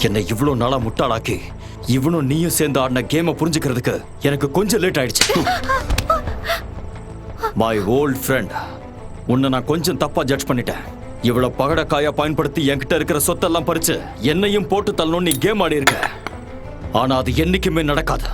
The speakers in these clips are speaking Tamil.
என்னை இவ்வளோ நாளா முட்டாளாக்கி இவனும் நீயும் சேர்ந்து ஆடின கேமை புரிஞ்சுக்கிறதுக்கு எனக்கு கொஞ்சம் லேட் ஆயிடுச்சு. மை ஓல்ட் ஃப்ரெண்ட், உன்னை நான் கொஞ்சம் தப்பா ஜட்ஜ் பண்ணிட்டேன். இவ்வளவு பகடக்காயா பயன்படுத்தி என்கிட்ட இருக்கிற சொத்தெல்லாம் பறிச்சு என்னையும் போட்டு தள்ளணும் நீ கேம் ஆடி இருக்க. ஆனா அது என்னைக்குமே நடக்காது.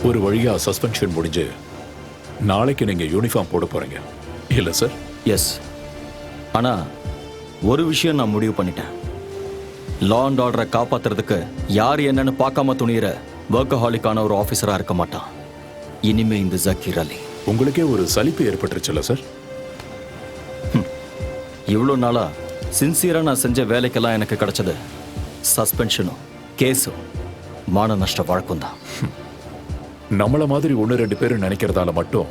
ஒரு வழியா சஸ்பென்ஷன் முடிஞ்சு நாளைக்கு நீங்க யூனிஃபார்ம் போட போறீங்க இல்ல சார்? எஸ். ஆனா ஒரு விஷயம் நான் முடிவு பண்ணிட்டேன். லா அண்ட் ஆர்டரை காப்பாத்துறதுக்கு யார் என்னன்னு பார்க்காம துணியிற வொர்க்கஹாலிக்கான ஒரு ஆஃபீஸரா இருக்க மாட்டான் இனிமே இந்த ஜக்கீர் அலி. உங்களுக்கே ஒரு சலிப்பு ஏற்பட்டுருச்சுல்ல சார்? இவ்வளோ நாளா சின்சியரா நான் செஞ்ச வேலைக்கெல்லாம் எனக்கு கிடைச்சது சஸ்பென்ஷனும் கேஸும் மான நஷ்ட வழக்கம் தான். நம்மள மாதிரி 1-2 பேர் நினைக்கிறதால மட்டும்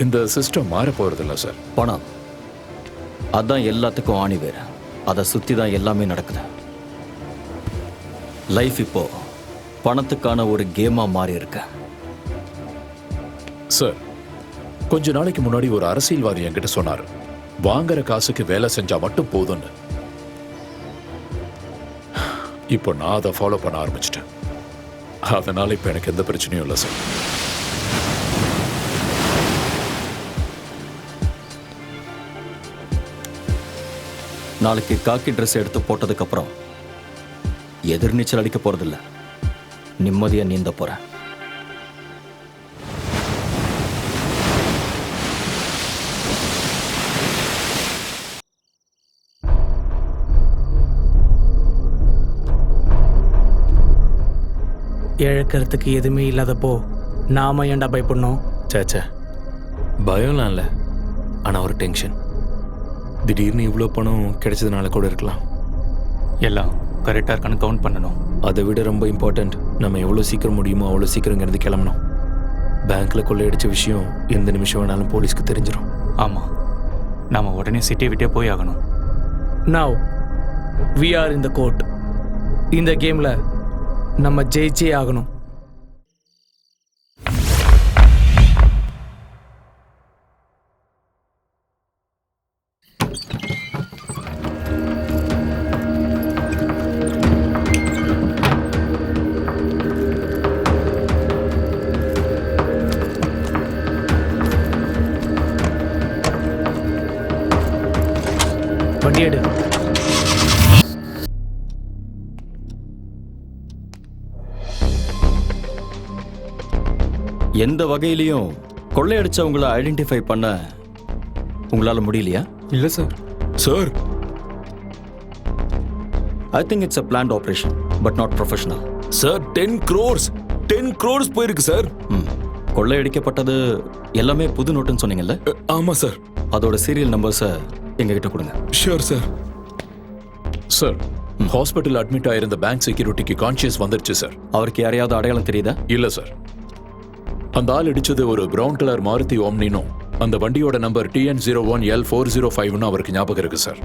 இந்த சிஸ்டம் மாற போறதில்ல சார். பணம் அதான் எல்லாத்துக்கும் ஆணி வேறு. அதை சுத்தி தான் எல்லாமே நடக்குது. லைஃப் இப்போ பணத்துக்கான ஒரு கேமா மாறி இருக்கு. சார், கொஞ்ச நாளைக்கு முன்னாடி ஒரு அரசியல்வாதி என்கிட்ட சொன்னாரு, வாங்குற காசுக்கு வேலை செஞ்சா மட்டும் போதும்னு. இப்போ நான் அதை ஃபாலோ பண்ண ஆரம்பிச்சிட்டேன். அதனால இப்ப எனக்கு எந்த பிரச்சனையும் இல்லை சார். நாளைக்கு காக்கி ட்ரெஸ் எடுத்து போட்டதுக்கு அப்புறம் எதிர்நீச்சல் அடிக்க போறதில்ல, நிம்மதியா நீந்த போறேன். இழக்கிறதுக்கு எதுவுமே இல்லாதப்போ நாம ஏன்டா பயப்படணும்? சேச்சே, பயம்லாம் இல்லை. ஆனால் ஒரு டென்ஷன். திடீர்னு இவ்வளோ பணம் கிடைச்சதுனால கூட இருக்கலாம். எல்லாம் கரெக்டாக இருக்கான்னு கவுண்ட் பண்ணணும். அதை விட ரொம்ப இம்பார்ட்டண்ட், நம்ம எவ்வளோ சீக்கிரம் முடியுமோ அவ்வளோ சீக்கிரங்கிறது கிளம்பணும். பேங்க்கில் கொள்ளையடிச்ச விஷயம் எந்த நிமிஷம் வேணாலும் போலீஸ்க்கு தெரிஞ்சிடும். ஆமாம், நாம் உடனே சிட்டியை விட்டே போய் ஆகணும். Now we are in the court. இந்த கேமில் நம்ம ஜெயிச்சே ஆகணும். வண்டி எடு. எந்த வகையிலையும் கொள்ளையடிச்சவங்களை ஐடென்டிஃபை பண்ண உங்களால முடியலையா? இல்லை sir. Sir, I think it's a planned operation but not professional. Sir, 10 crores போயிருக்கு சார். கொள்ளையடிக்கப்பட்டது எல்லாமே புது நோட்டுன்னு சொன்னீங்கல்ல? ஆமாம் சார். அதோட சீரியல் நம்பர்ஸை எங்ககிட்ட கொடுங்க. Sure sir. Sir, hospital admit ஆயிருந்த பேங்க் செக்யூரிட்டிக்கு கான்ஷியஸ் வந்துருச்சு சார். அவருக்கு யாரையாவது அடையாளம் தெரியுதா? இல்ல சார். அந்த ஆள் அடிச்சது ஒரு பிரவுன் கலர் மாருதி ஓம்னினும் அந்த வண்டியோட நம்பர் TN01L405 அவருக்கு ஞாபகம் இருக்கு சார்.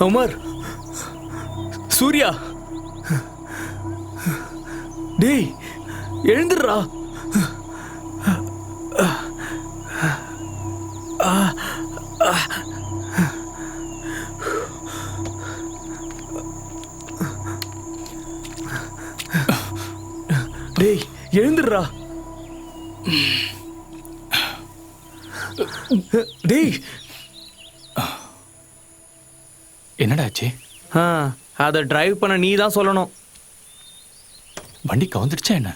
உமர், சூர்யா, டேய் எழுந்துடுறா. டேய் எழுந்துடுறா. டேய் என்னடா ஆச்சு? அதை டிரைவ் பண்ண நீ தான் சொல்லணும். வண்டி கவுந்துடுச்சா என்ன?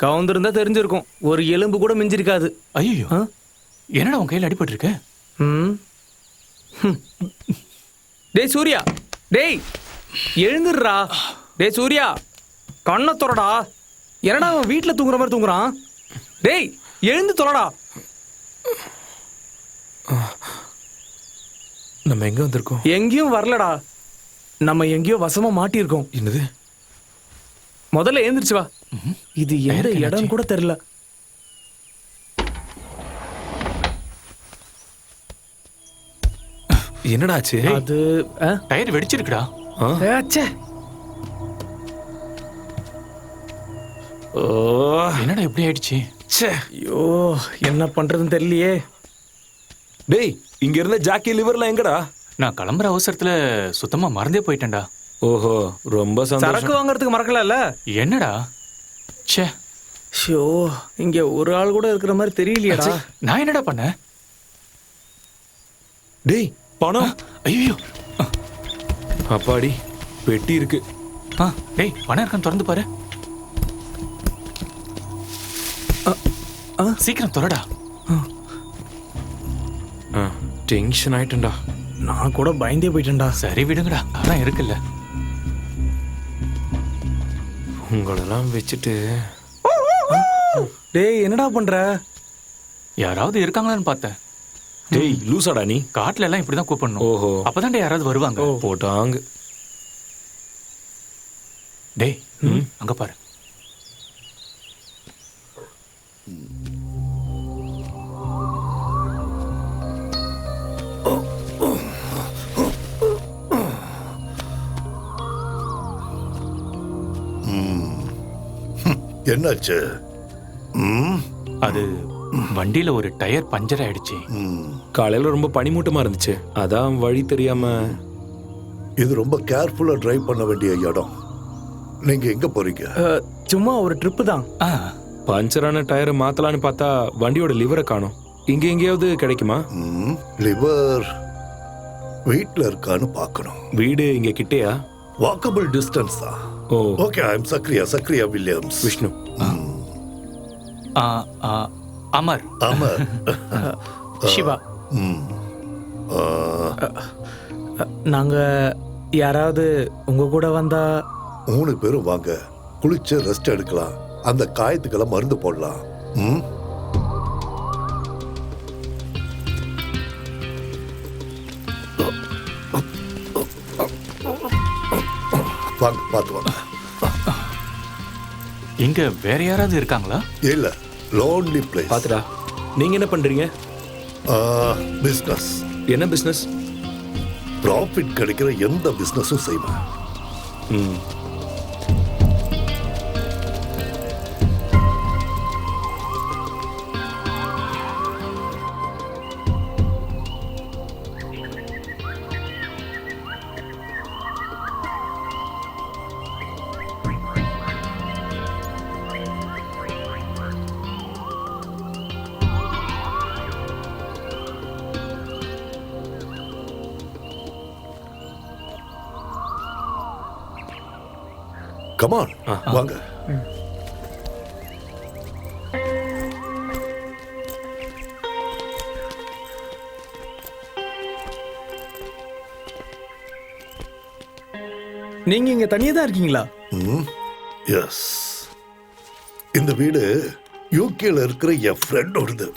கவுந்திருந்தா தெரிஞ்சிருக்கும். ஒரு எலும்பு கூட மிஞ்சிருக்காது. ஐயோ, என்னடா உன் கையில் அடிபட்டு இருக்கு? டேய் சூர்யா, டேய் எழுந்துடுறா. டேய் சூர்யா, கண்ணை தொறடா. என்னடா அவன் வீட்டில் தூங்குற மாதிரி தூங்குறான்? டேய் எழுந்து தொலைடா. நம்ம எங்க வந்திருக்கோம்? எங்கேயும் வரலடா, நம்ம எங்கேயோ வசமா மாட்டியிருக்கோம். என்னது? முதல்ல எழுந்திருச்சு வா. இது எந்த இடம் கூட தெரியல. என்னடா ஆச்சு? அது டயர் வெடிச்சிருக்குடா. ச்சே. என்னடா இப்படி ஆயிடுச்சு? ஐயோ என்ன பண்றதுன்னு தெரியலையே. டேய், இங்க இருந்த ஜாக்கி லிவர்லாம் எங்கடா? நான் கிளம்புற அவசரத்துல சுத்தமா மறந்தே போயிட்டேன்டா. ஓஹோ, ரொம்ப சரக்கு சரக்கு வாங்குறதுக்கு மறக்கல. என்னடா? ச்சே, ஷோ, இங்க ஒரு ஆள் கூட இருக்கிற மாதிரி தெரியலையேடா. நான் என்னடா பண்ணேன்? டேய் பணம். ஐயோ, அப்பாடி, பெட்டி இருக்கு. டேய் பணம் இருக்கான்னு திறந்து பாரு. சீக்கிரம் திறடா. டென்ஷன் ஆயிட்டேன்டா. நான் கூட பயந்தே போயிட்டேன்டா. சரி விடுங்கடா, அதான் இருக்குல்ல. உங்களெல்லாம் வச்சுட்டு. டேய் என்னடா பண்ற? யாராவது இருக்காங்களான்னு பார்த்தேன். டேய் லூசாடா நீ. காட்டுல எல்லாம் இப்படிதான் கூப்பிடணும். ஓஹோ, அப்பதான் யாராவது வருவாங்க. போட்டாங்க. டேய் அங்க பாரு. என்னாச்சு? அது வண்டியில ஒரு டயர் பஞ்சர் ஆயிடுச்சு. காலையில ரொம்ப பனிமூட்டமா இருந்துச்சு, அதான் வழி தெரியாம. இது ரொம்ப கேர்ஃபுல்லா டிரைவ் பண்ண வேண்டிய இடம். நீங்க எங்க போறீங்க? சும்மா ஒரு ட்ரிப்பு தான். பஞ்சரான டயரை மாத்தலான்னு பார்த்தா வண்டியோட லிவரை காணோம். இங்க எங்கேயாவது கிடைக்குமா? லிவர் வீட்ல இருக்கான்னு பார்க்கணும். வீடு இங்க கிட்டேயா? வாக்கபிள் டிஸ்டன்ஸ் தான். ஓ, ஓகே, ஐ அம் சக்ரியா வில்லியம்ஸ். விஷ்ணு. அமர். அமர். சிவா. நாங்க யாராவது உங்க கூட வந்தா? 3 பேரும் வாங்க, குளிச்சு ரெஸ்ட் எடுக்கலாம். அந்த காயத்துக்கெல்லாம் மருந்து போடலாம். வாங்க, பார்த்து வாங்க. இங்க வேற யாராவது இருக்காங்களா? இல்ல, லோன்லி பிளேஸ். பாத்துடா. நீங்க என்ன பண்றீங்க? பிசினஸ். என்ன பிசினஸ்? ப்ராஃபிட் கிடைக்கிற எந்த பிசினஸும் செய்வேன். கமான், வாங்க. நீங்க இங்க தனியா தான் இருக்கீங்களா? எஸ். இந்த வீடு யூகேல இருக்கிற என் ஃப்ரெண்டோடது.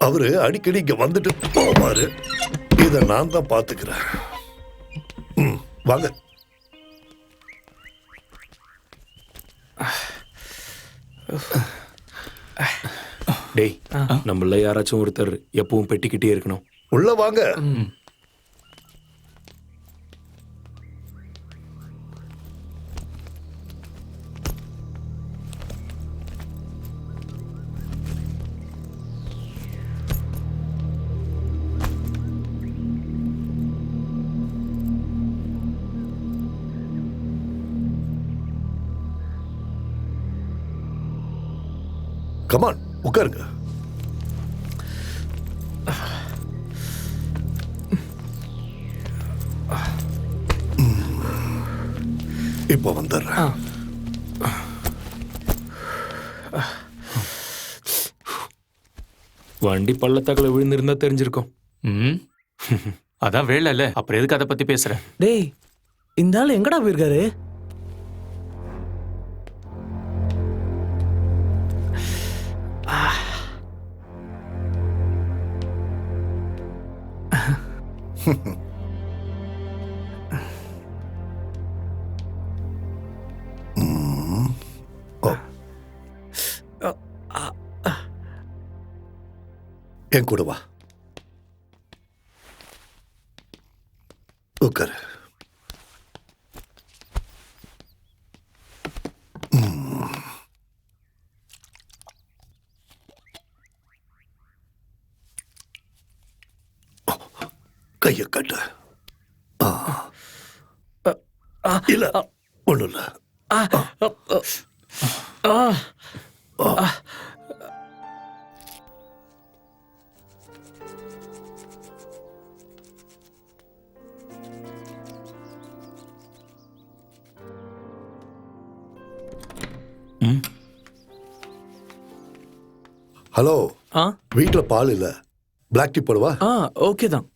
அவரு அடிக்கடி இங்க வந்துட்டு போவாரு. இதை நான் தான் பாத்துக்கிறேன். வாங்க. டேய் நம்மள யாராச்சும் ஒருத்தர் எப்பவும் பெட்டிக்கிட்டே இருக்கணும். உள்ள வாங்க. கமான், உட்காருங்க. இப்போ வந்துடுறேன். வண்டி பள்ளத்தாக்குல விழுந்திருந்தா தெரிஞ்சிருக்கும். ம் அதான் வேலை இல்ல, அப்புறம் எதுக்கு அதை பத்தி பேசுற? டேய் இந்த ஆள் எங்கடா போயிருக்காரு? என் கூட வா. உட்காரு. கைய கட்டு. இல்ல ஒண்ணும் இல்ல. ஹலோ, வீட்டுல பால் இல்ல, பிளாக் டீ போடுவா? ஓகே தான்.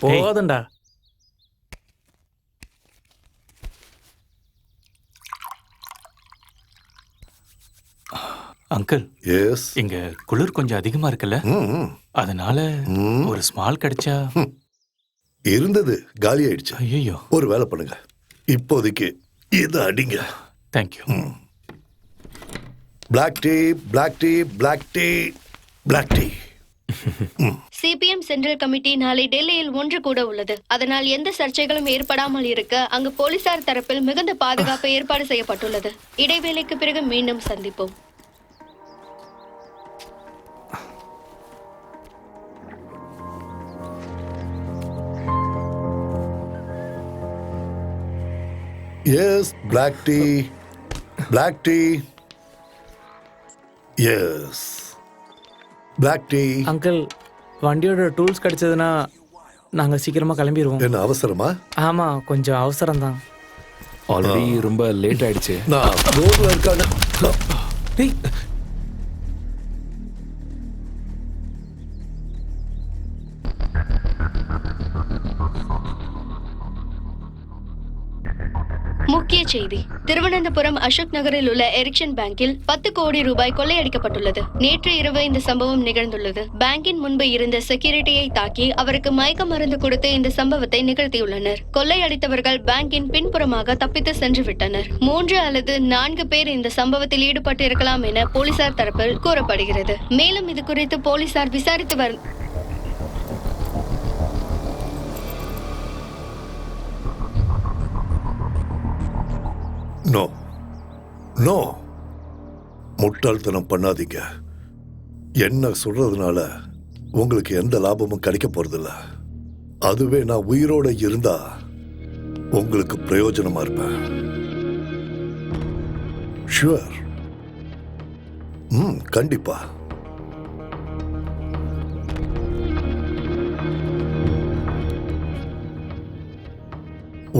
போதண்டா. Uncle, yes. இங்க குளிர் கொஞ்சம் அதிகமா இருக்குல்ல, அதனால ஒரு ஸ்மால் கிடைச்சா. இருந்தது, காலி ஆயிடுச்சு. ஐயோ, ஒரு வேலை பண்ணுங்க, இப்போதைக்கு இதை அடிங்க. Thank you. Black tea, black tea, black tea, black tea. CPM central committee நாளை டெல்லியில் ஒன்று கூட உள்ளது. அதனால் எந்த சர்ச்சைகளும் ஏற்படாமல் இருக்க அங்கு போலீசார் தரப்பில் மிகுந்த பாதுகாப்பு ஏற்பாடு செய்யப்பட்டுள்ளது. இடைவேளைக்கு பிறகு மீண்டும் சந்திப்போம். Yes, black tea, black tea. Yes, black tea. Uncle, வண்டியோட டூல்ஸ் கிடைச்சதுன்னா நாங்க சீக்கிரமா கிளம்பிடுவோம். என்ன அவசரமா? ஆமா, கொஞ்சம் அவசரம் தான். ஆல்ரெடி ரொம்ப லேட் ஆயிடுச்சு. நான் ரோட்ல இருக்கானே. டேய் முக்கிய செய்தி: திருவனந்தபுரம் அசோக் நகரில் உள்ள எரிக்சன் பேங்கில் 10 கோடி ரூபாய் கொள்ளையடிக்கப்பட்டுள்ளது. நேற்று இரவு இந்த சம்பவம் நிகழ்ந்துள்ளது. பேங்கின் முன்பு இருந்த செக்யூரிட்டியை தாக்கி அவருக்கு மயக்க மருந்து கொடுத்து இந்த சம்பவத்தை நிகழ்த்தியுள்ளனர். கொள்ளையடித்தவர்கள் பேங்கின் பின்புறமாக தப்பித்து சென்று விட்டனர். 3 அல்லது 4 பேர் இந்த சம்பவத்தில் ஈடுபட்டு இருக்கலாம் என போலீசார் தரப்பில் கூறப்படுகிறது. மேலும் இது குறித்து போலீசார் விசாரித்து நோ நோ, முட்டாள்தனம் பண்ணாதீங்க. என்ன சொல்றதுனால உங்களுக்கு எந்த லாபமும் கிடைக்க போறதில்ல. அதுவே நான் உயிரோட இருந்தா உங்களுக்கு பிரயோஜனமா இருப்பேன். ஷுவர். கண்டிப்பா.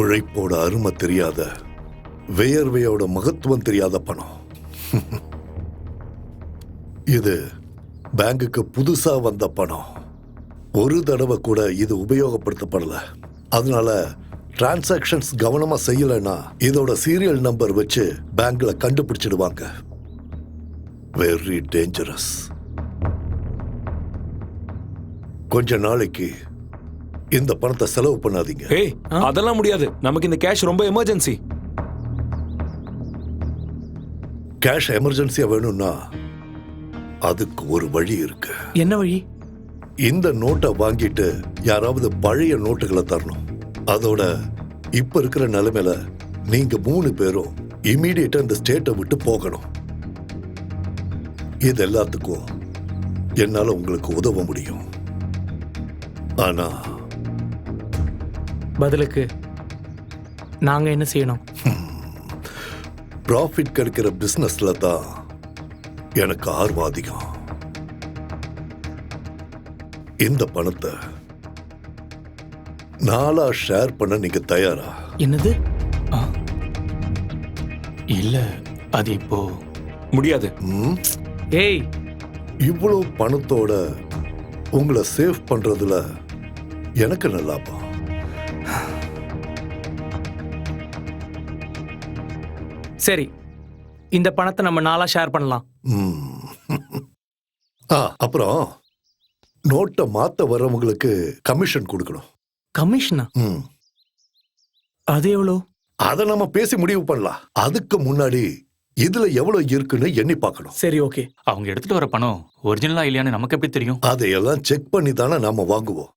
உழைப்போட அருமை தெரியாத, வியர்வையோட மகத்துவம் தெரியாத பணம். இது பேங்குக்கு புதுசா வந்த பணம். ஒரு தடவை கூட இது உபயோகப்படுத்தப்படல. அதனால டிரான்சாக்ஷன்ஸ் கவனமா செய்யலைன்னா இதோட சீரியல் நம்பர் வச்சு பேங்க்ல கண்டுபிடிச்சிடுவாங்க. Very dangerous. கொஞ்ச நாளைக்கு இந்த பணத்தை செலவு பண்ணாதீங்க. ஏய் அதெல்லாம் முடியாது, நமக்கு இந்த கேஷ் ரொம்ப எமர்ஜென்சி. கேஷ் எமர்ஜென்சியா வேணும்னா அதுக்கு ஒரு வழி இருக்கு. என்ன வழி? இந்த நோட்டை வாங்கிட்டு யாராவது பழைய நோட்டுகளை தரணும். அதோட இப்ப இருக்கிற நிலைமையில நீங்க 3 பேரும் இமீடியட்டா இந்த ஸ்டேட்டை விட்டு போகணும். இது எல்லாத்துக்கும் என்னால உங்களுக்கு உதவ முடியும். ஆனா பதிலுக்கு நாங்க என்ன செய்யணும்? ப்ராஃபிட் கிடைக்கிற பிசினஸ்ல தான் எனக்கு ஆர்வம் அதிகம். இந்த பணத்தை 4 ஷேர் பண்ண நீங்க தயாரா? என்னது? இல்ல அது இப்போ முடியாது. ம்? ஏய் இவ்வளவு பணத்தோட உங்களை சேவ் பண்றதுல எனக்கு நல்ல லாபம். சரி, இந்த பணத்தை நம்ம 4 ஷேர் பண்ணலாம். ம். அப்புறம் நோட்டை மாத்த வர்றவங்களுக்கு கமிஷன் கொடுக்கணும். கமிஷனா? ம். அது எவ்வளோ? அதை நம்ம பேசி முடிவு பண்ணலாம். அதுக்கு முன்னாடி இதுல எவ்வளவு இருக்குன்னு எண்ணி பார்க்கணும். சரி, ஓகே. அவங்க எடுத்துட்டு வர பணம் ஒரிஜினலா இல்லையான்னு நமக்கு எப்படி தெரியும்? அதையெல்லாம் செக் பண்ணி தானே நாம வாங்குவோம்.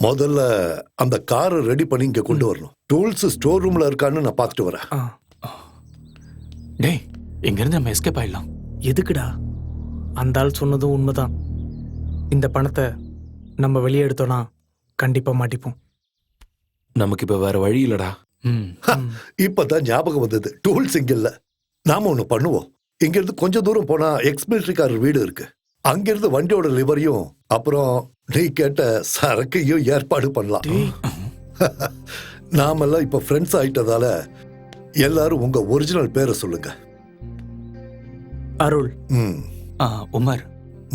முதல்ல அந்த காரை ரெடி பண்ணி இங்க கொண்டு வரணும். டூல்ஸ் ஸ்டோர் ரூம்ல இருக்கான்னு நான் பார்த்துட்டு வரேன். டேய், இங்க இருந்து நம்ம எஸ்கேப் ஆயிடலாம். எதுக்குடா? அந்த ஆள் சொன்னதும் உண்மைதான். இந்த பணத்தை நம்ம வெளியே எடுத்தோம்னா கண்டிப்பா மாட்டிப்போம். நமக்கு இப்ப வேற வழி இல்லடா. இப்பதான் ஞாபகம் வந்தது. டூல்ஸ் இங்க இல்ல. நாம ஒண்ணு பண்ணுவோம். இங்க இருந்து கொஞ்ச தூரம் போனா எக்ஸ் மிலிட்டரிக்காரர் வீடு இருக்கு. அங்கிருந்து வண்டியோட லிவரையும் அப்புறம் நீ கேட்ட சரக்கையும் ஏற்பாடு பண்ணலாம். நாமெல்லாம் இப்ப ஃப்ரெண்ட்ஸ் ஆயிட்டதால எல்லாரும் உங்க ஒரிஜினல் பேரை சொல்லுங்க. அருள். ம். உமர்.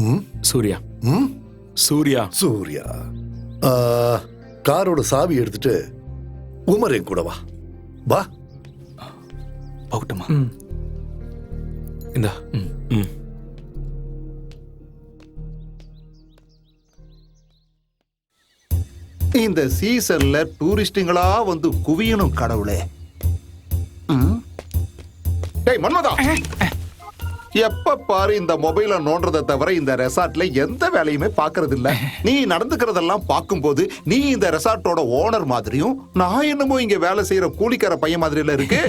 ம். சூர்யா. ம். சூர்யா. சூர்யா. காரோட சாவி எடுத்துட்டு உமர் என் கூட வா. வா. போகட்டுமா? இந்தா. இந்த சீசன்ல டூரிஸ்டுங்களா வந்து குவியணும் கடவுளே. டேய் மன்மதா, எப்ப பாரு இந்த மொபைல நோன்றதை தவிர இந்த ரெசார்ட்ல எந்த வேலையுமே பாக்குறது இல்ல. நீ நடந்துக்கிறதெல்லாம் பார்க்கும்போது நீ இந்த ரெசார்ட்டோட ஓனர் மாதிரியும் நான் என்னமோ இங்க வேலை செய்யற கூலிக்கார பையன் மாதிரில இருக்கு.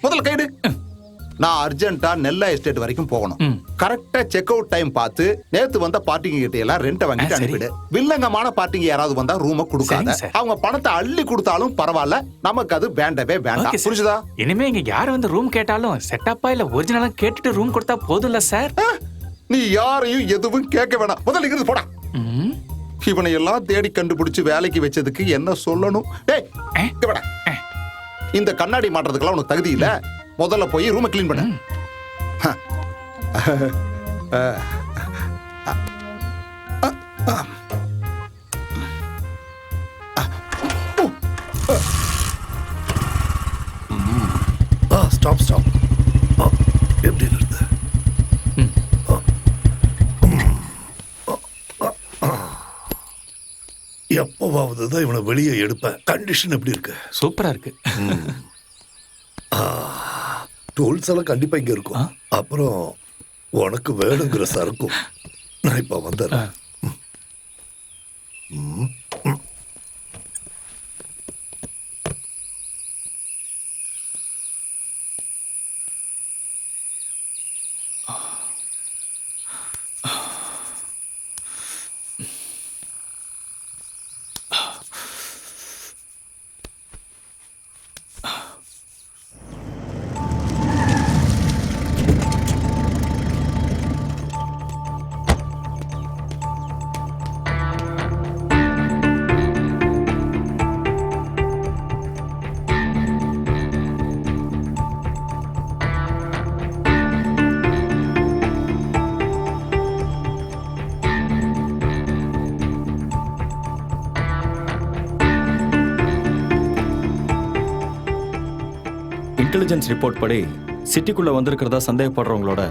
முதல்ல கைடு. நான் அர்ஜென்ட்டா நெல்லா எஸ்டேட் வரைக்கும் போகணும். கரெக்டா செக் அவுட் டைம் பார்த்து நேத்து வந்த பார்ட்டிங்க கிட்ட எல்லாம் ரெண்ட வாங்கிட்டு அனுப்பிடு. வில்லங்கமான பார்ட்டிங்க யாராவது வந்தா ரூம கொடுக்காத. அவங்க பணத்தை அள்ளி கொடுத்தாலும் பரவாயில்ல, நமக்கு அது வேண்டவே வேண்டாம். புரிஞ்சுதா? இனிமே இங்க யார் வந்து ரூம் கேட்டாலும் செட்டப்பா இல்ல ஒரிஜினலா கேட்டுட்டு ரூம் கொடுத்தா போதும்ல சார்? நீ யாரையும் எதுவும் கேட்க வேணாம். முதல்ல இங்கிருந்து போடா. இவனை எல்லாம் தேடி கண்டுபிடிச்சு வேலைக்கு வச்சதுக்கு என்ன சொல்லணும்? டேய், இங்க வாடா. இந்த கண்ணாடி மாட்டுறதுக்கெல்லாம் உனக்கு தகுதி இல்ல. முதல்ல போய் ரூமை கிளீன் பண்ணு. Stop stop. எப்படி இருக்கு? எப்பவாவது தான் இவனை வெளியே எடுப்பேன். கண்டிஷன் எப்படி இருக்கு? சூப்பரா இருக்கு. டூல்ஸ் எல்லாம் கண்டிப்பா இங்க இருக்கும். அப்புறம் உனக்கு வேணுங்கிற சரக்கும் நான் இப்ப வந்துடுறேன். இன்டெலிஜென்ஸ் ரிப்போர்ட் படி சிட்டிக்குள்ள வந்திருக்கிறதா சந்தேகப்படுறவங்களோட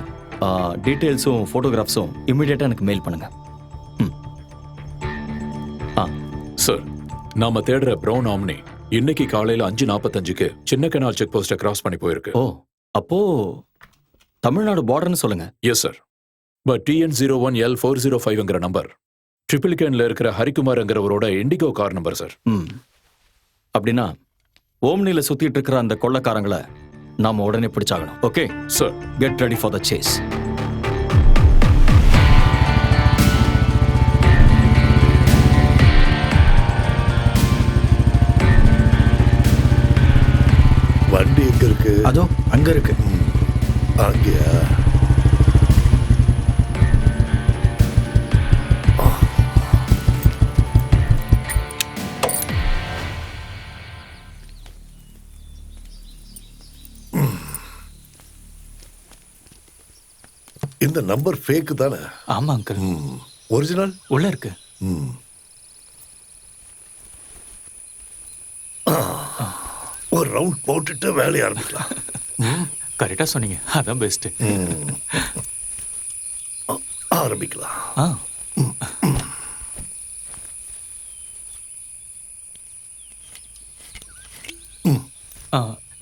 டீட்டெயில்ஸும் ஃபோட்டோகிராஃப்ஸும் இமிடியேட்டா எனக்கு மெயில் பண்ணுங்க. சார், நாம தேடுற பிரவுன் ஆம்னி இன்னைக்கு காலையில 5:45க்கு சின்ன கனால் செக் போஸ்ட கிராஸ் பண்ணி போயிருக்கு. ஓ, அப்போ தமிழ்நாடு பார்டர்னு சொல்லுங்க. Yes sir. பட் TN01L405ங்கிற நம்பர் ட்ரிபிளிகேன்ல இருக்கிற ஹரிகுமார்ங்கிறவரோட இண்டிகோ கார் நம்பர் சார். அப்படின்னா ஓம்னில சுத்திட்டு இருக்கிற அந்த கொள்ளக்காரங்களை நாம உடனே பிடிச்சாகணும். Okay sir. Get ready for the chase. வண்டி எங்க இருக்கு? அதோ அங்க இருக்கு. அங்கயா? இந்த நம்பர் ஃபேக் தானே? ஆமா அங்கிள். ஒரிஜினல் உள்ள இருக்கு. ஒரு ரவுண்ட் போட்டுட்டு வேலையை ஆரம்பிக்கலாம். கரெக்டா சொன்னீங்க, அதான் பெஸ்ட். ஆரம்பிக்கலாம்.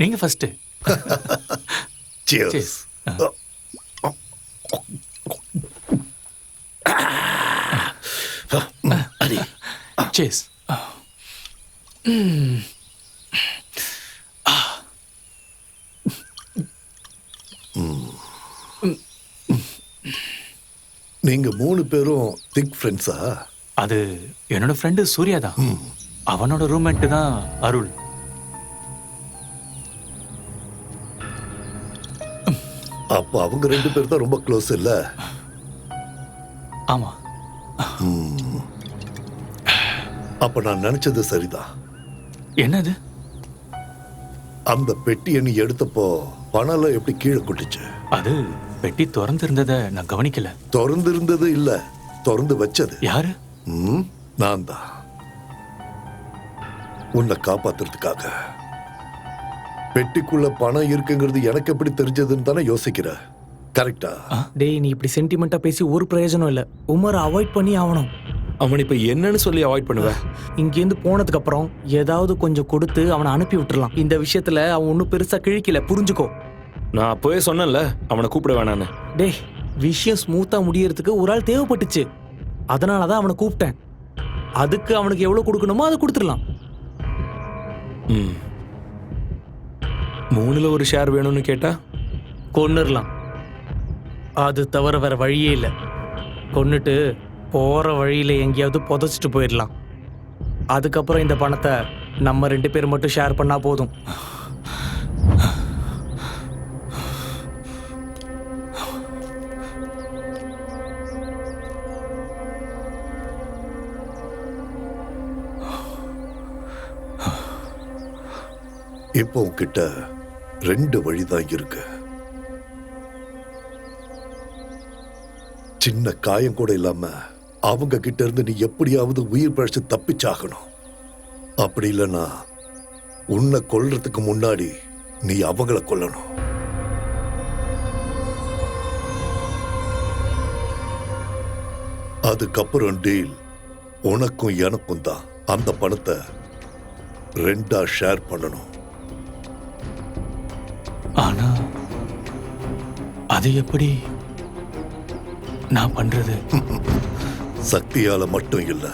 நீங்க ஃபர்ஸ்ட். Cheers. Cheers. அடி. Cheers. நீங்க 3 பேரும் திக் ஃப்ரெண்ட்ஸா? அது என்னோட ஃப்ரெண்டு சூர்யா தான். அவனோட ரூம்மேட் தான் அருள். அப்ப அவங்க 2 பேர் தான் ரொம்ப க்ளோஸ் இல்ல? ஆமா. அப்ப நான் நினைச்சது சரிதான். என்னது? அந்த பெட்டியை நீ எடுத்தப்போ பணம் எப்படி கீழே கொட்டுச்சு? அது பெட்டி திறந்து இருந்ததை நான் கவனிக்கல. திறந்து இருந்தது இல்ல, திறந்து வச்சது யாரு? நான் தான். உன்னை காப்பாத்துறதுக்காக. பெட்டிக்குள்ள பணம் இருக்குங்கிறது எனக்கு எப்படி தெரிஞ்சதுன்னு தானே யோசிக்கிற. கரெக்டா? டேய், நீ இப்படி சென்டிமெண்டா பேசி ஒரு பிரயோஜனம் இல்ல. உமரை அவாய்ட் பண்ணி ஆகணும். அவன் இப்ப என்னன்னு சொல்லி அவாய்ட் பண்ணுவேன்? இங்கேருந்து போனதுக்கு அப்புறம் ஏதாவது கொஞ்சம் கொடுத்து அவனை அனுப்பி விட்டுறலாம். இந்த விஷயத்துல அவன் ஒன்றும் பெருசா கிழிக்கல, புரிஞ்சுக்கோ. நான் அப்பவே சொன்னேன்ல அவனை கூப்பிட வேணான்னு. டேய், விஷயம் ஸ்மூத்தா முடியறதுக்கு ஒரு ஆள் தேவைப்பட்டுச்சு. அதனாலதான் அவனை கூப்பிட்டேன். அதுக்கு அவனுக்கு எவ்வளவு கொடுக்கணுமோ அதை கொடுத்துடலாம். 3ல் ஒரு ஷேர் வேணும்னு கேட்டா கொன்னுடலாம். அது தவிர வேற வழியே இல்லை. கொன்னுட்டு போற வழியில எங்கேயாவது புதைச்சிட்டு போயிடலாம். அதுக்கப்புறம் இந்த பணத்தை நம்ம 2 பேர் மட்டும் ஷேர் பண்ணா போதும். இப்போ உன்கிட்ட 2 வழிதான் இருக்கு. சின்ன காயம் கூட இல்லாம அவங்க கிட்ட இருந்து நீ எப்படியாவது உயிர் பழிச்சு தப்பிச்சாகணும். அப்படி இல்லைன்னா உன்னை கொல்றதுக்கு முன்னாடி நீ அவங்கள கொல்லணும். அதுக்கப்புறம் டீல் உனக்கும் எனக்கும் தான். அந்த பணத்தை 2ஆ ஷேர் பண்ணணும். ஆனா அது எப்படி நான் பண்றது? சக்தியால மட்டும் இல்ல,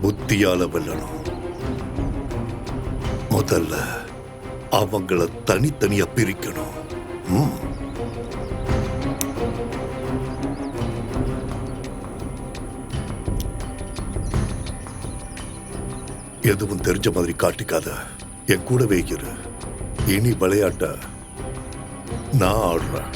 புத்தியால வெல்லணும். முதல்ல அவங்கள தனித்தனியா பிரிக்கணும். எதுவும் தெரிஞ்ச மாதிரி காட்டிக்காத. என் கூடவே இரு. இனி விளையாட்ட நான் ஆடுறேன்.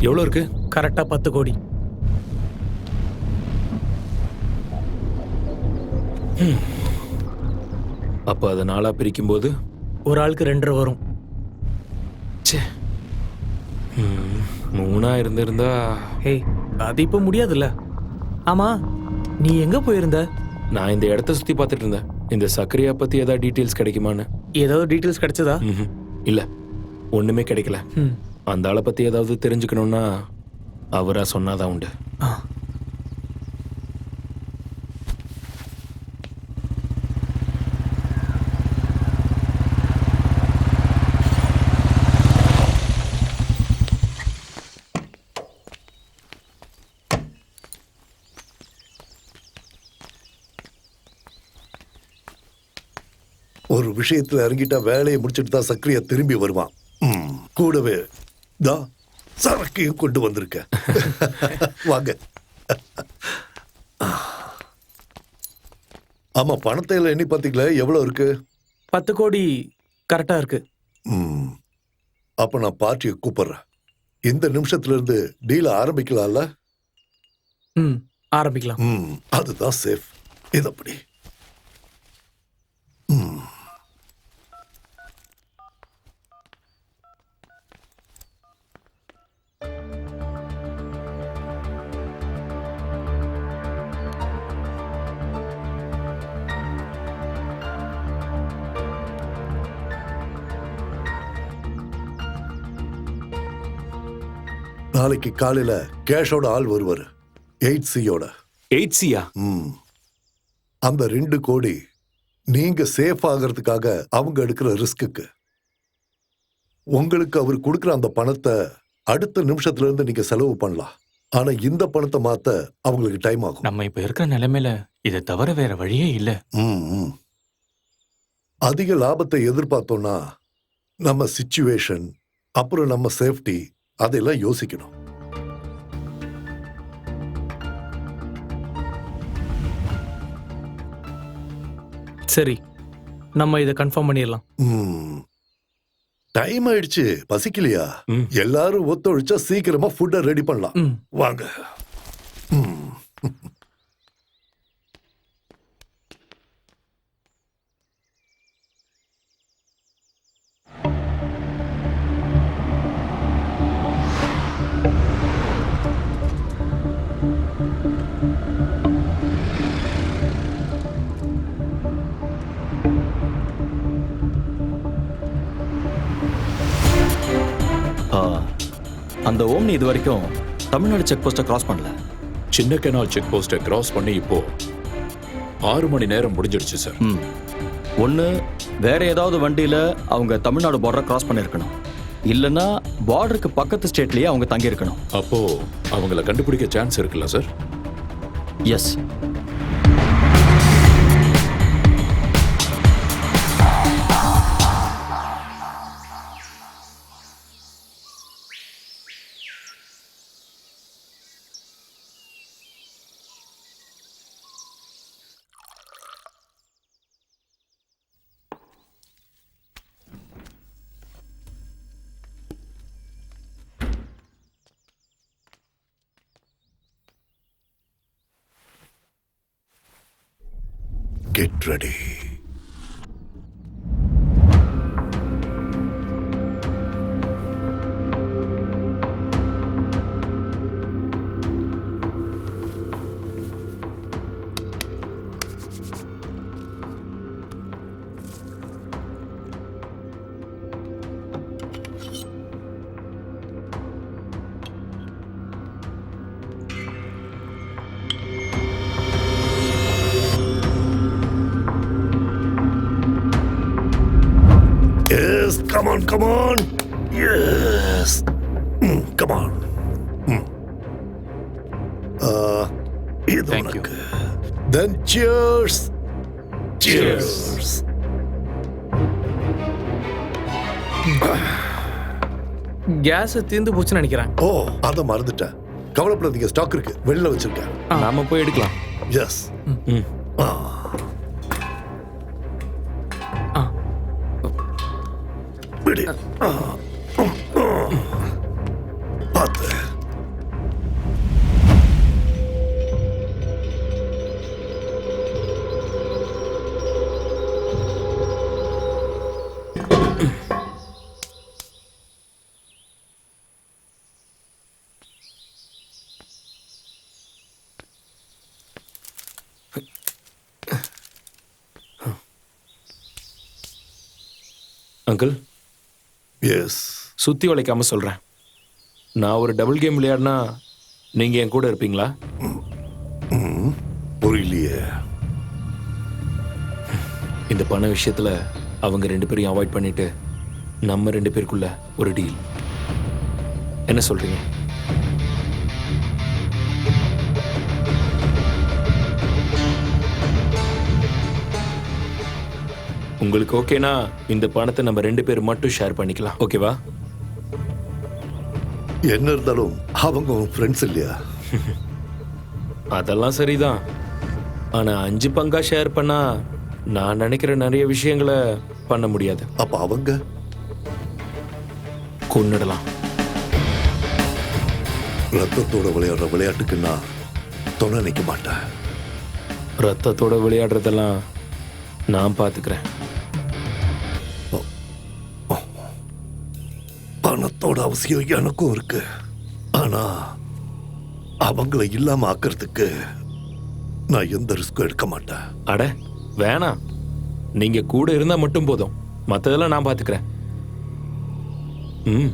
எவ்வளோ இருக்கு? கரெக்டா 10 கோடி. அப்போ அதை நாளா பிரிக்கும் போது ஒரு ஆளுக்கு 2.5 வரும். 3 இருந்திருந்தா ஹே, அது இப்ப முடியாதுல்ல. ஆமா, நீ எங்க போயிருந்த? நான் இந்த இடத்த சுத்தி பார்த்துட்டு இருந்தேன். இந்த சக்கரையா பத்தி ஏதாவது டீட்டெயில்ஸ் கிடைக்குமான்னு. ஏதாவது டீட்டெயில்ஸ் கிடைச்சதா? இல்ல, ஒண்ணுமே கிடைக்கல. ம். அந்த ஆளை பத்தி ஏதாவது தெரிஞ்சுக்கணும்னா அவரா சொன்னாதான் உண்டு. ஆ. ஒரு விஷயத்துல இறங்கிட்டா வேலையை முடிச்சுட்டு தான் சக்கரையா திரும்பி வருவான். கூடவே சரக்கையும் கொண்டு வந்திருக்க. வாங்க. ஆமா, பணத்தை எல்லாம் எண்ணி பாத்தீங்களா? எவ்வளவு இருக்கு? 10 கோடி கரெக்டா இருக்கு. அப்ப நான் பார்ட்டியை கூப்பிடுறேன். இந்த நிமிஷத்துல இருந்து டீல ஆரம்பிக்கலாம்ல? ஆரம்பிக்கலாம். அதுதான் சேஃப். இது அப்படி. நாளைக்கு காலையில கேஷோட ஆள் வருவாரு. 8Cயோட. 8Cயா? அந்த 2 கோடி நீங்க சேஃப் ஆகிறதுக்காக அவங்க எடுக்கிற ரிஸ்க்கு. உங்களுக்கு அவர் கொடுக்கிற அந்த பணத்தை அடுத்த நிமிஷத்துல இருந்து நீங்க செலவு பண்ணலாம். ஆனா இந்த பணத்தை மாத்த அவங்களுக்கு டைம் ஆகும். நம்ம இப்ப இருக்கிற நிலைமையில இதை தவிர வேற வழியே இல்ல. அதிக லாபத்தை எதிர்பார்த்தோம்னா நம்ம சிச்சுவேஷன், அப்புறம் நம்ம சேஃப்டி, அதெல்லாம் யோசிக்கணும். சரி, நம்ம இதை கன்ஃபார்ம் பண்ணிடலாம். டைம் ஆயிடுச்சு. பசிக்கலையா? எல்லாரும் ஒத்துழைச்சா சீக்கிரமா ஃபுட்டை ரெடி பண்ணலாம். வாங்க. அந்த ஓம்னி இது வரைக்கும் தமிழ்நாடு செக் போஸ்ட்டை கிராஸ் பண்ணல. சின்ன கெனால் செக் போஸ்ட்டை கிராஸ் பண்ணி இப்போ 6 மணி நேரம் முடிஞ்சிடுச்சு சார். ஒன்று, வேற ஏதாவது வண்டியில் அவங்க தமிழ்நாடு பார்டரை கிராஸ் பண்ணியிருக்கணும். இல்லைன்னா பார்டருக்கு பக்கத்து ஸ்டேட்லேயே அவங்க தங்கியிருக்கணும். அப்போ அவங்கள கண்டுபிடிக்க சான்ஸ் இருக்குல்ல sir? Yes. Get ready. Yes, come on, come on. Yes. Come on. Thank you. Then cheers. Cheers. Gas தீர்ந்து போச்சுன்னு நினைக்கிறேன். ஓ, அதை மறந்துட்டேன். கவலைப்படாதீங்க, ஸ்டாக் இருக்கு. வெளில வச்சிருக்கேன். நாம போய் எடுக்கலாம். எஸ். பிடி. பார்த்து. Uncle, yes. சுத்தி வளைக்காம சொல்றேன். நான் ஒரு டபுள் கேம் விளையாடினா நீங்க என் கூட இருப்பீங்களா? புரியலையே. இந்த பண விஷயத்துல அவங்க 2 பேரையும் அவாய்ட் பண்ணிட்டு நம்ம 2 பேருக்குள்ள ஒரு டீல். என்ன சொல்றீங்க? உங்களுக்கு ஓகேனா இந்த பணத்தை நம்ம 2 பேர் மட்டும் ஷேர் பண்ணிக்கலாம். ஓகேவா? என்ன இருந்தாலும் அவங்க உன் ஃப்ரெண்ட்ஸ் இல்லையா? அதெல்லாம் சரிதான். ஆனா 5 பங்கா ஷேர் பண்ணா நான் நினைக்கிற நிறைய விஷயங்களை பண்ண முடியாது. அப்ப அவங்க கொன்னுடலாம். ரத்தத்தோட விளையாடுற விளையாட்டுக்கு நான் துணை நிற்க மாட்டேன். ரத்தத்தோட விளையாடுறதெல்லாம் நான் பார்த்துக்கிறேன். பணத்தோட அவசியம் எனக்கும் இருக்கு. ஆனா அவங்கள இல்லாம ஆக்கிறதுக்கு நான் எந்த ரிஸ்க்கும் எடுக்க மாட்டேன். அட வேணாம், நீங்க கூட இருந்தா மட்டும் போதும். மத்ததெல்லாம் நான் பார்த்துக்கிறேன். ம்.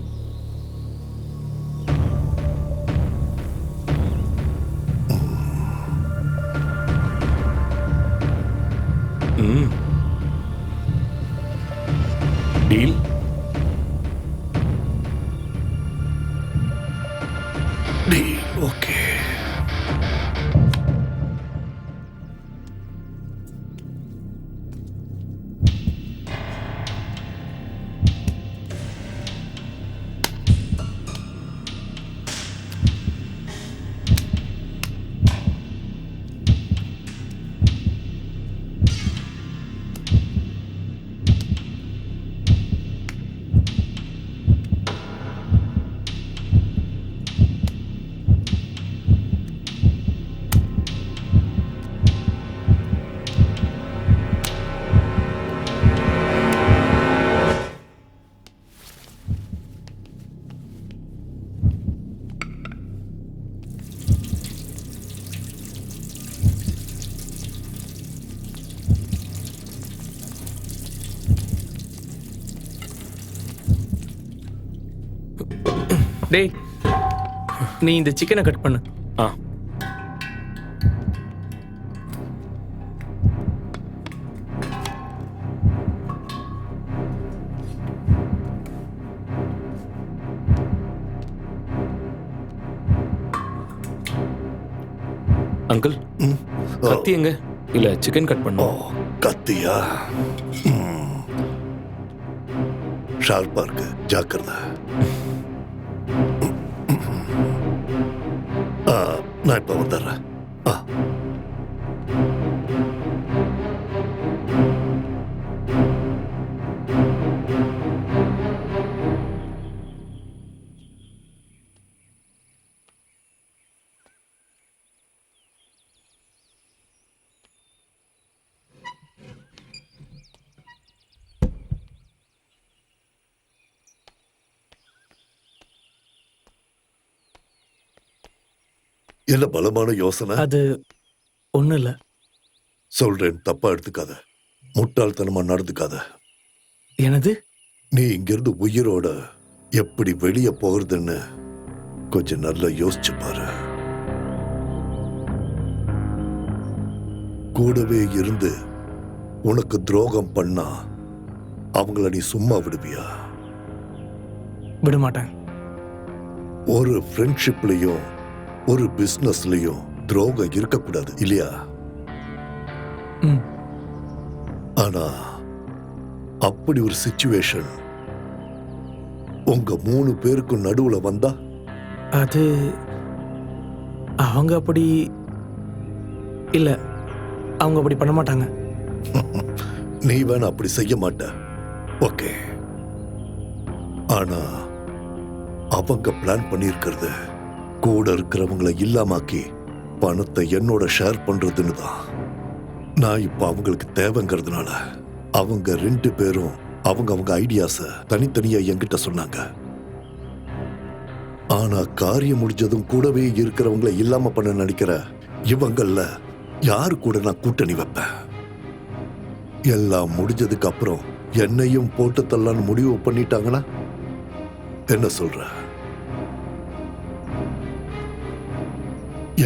ம். டீல். ஓகே. டேய், நீ இந்த சிக்கனை கட் பண்ணு. ஆ. அங்கிள், கத்தி எங்க? இல்ல சிக்கன் கட் ஓ, பண்ணும். கத்தியா? ஷார்ப்பா இருக்கு, ஜாக்கிரதை. நான் இப்ப வந்துடுறேன். என்ன பலமான யோசனை? அது ஒண்ணும் இல்ல. சொல்றேன், தப்பா எடுத்துக்காத. முட்டாள்தனமா நடந்துக்காத. எனது நீ இங்கிருந்து உயிரோட எப்படி வெளியே போகிறதுன்னு கொஞ்சம் நல்லா யோசிச்சு பாரு. கூடவே இருந்து உனக்கு துரோகம் பண்ணா அவங்கள நீ சும்மா விடுவியா? விட மாட்டேன். ஒரு ஃப்ரெண்ட்ஷிப்லயும் ஒரு பிசினஸ்லயும் துரோகம் இருக்கக்கூடாது இல்லையா? ம். ஆனா அப்படி ஒரு சிச்சுவேஷன் உங்க 3 பேருக்கும் நடுவுல வந்தா? அது அவங்க அப்படி இல்ல, அவங்க அப்படி பண்ண மாட்டாங்க. நீ வேணா அப்படி செய்ய மாட்ட, ஓகே. ஆனா அவங்க பிளான் பண்ணியிருக்கிறது கூட இருக்கிறவங்களை இல்லாமாக்கி பணத்தை என்னோட ஷேர் பண்றதுன்னு தான். நான் இப்ப அவங்களுக்கு தேவைங்கிறதுனால அவங்க 2 பேரும் அவங்க ஐடியாஸ தனித்தனியா என்கிட்ட சொன்னாங்க. ஆனா காரியம் முடிஞ்சதும் கூடவே இருக்கிறவங்களை இல்லாம பண்ண நினைக்கிற இவங்கள யாரு கூட நான் கூட்டணி வைப்பேன்? எல்லாம் முடிஞ்சதுக்கு அப்புறம் என்னையும் போட்டு தள்ளலான்னு முடிவு பண்ணிட்டாங்கன்னா என்ன சொல்ற?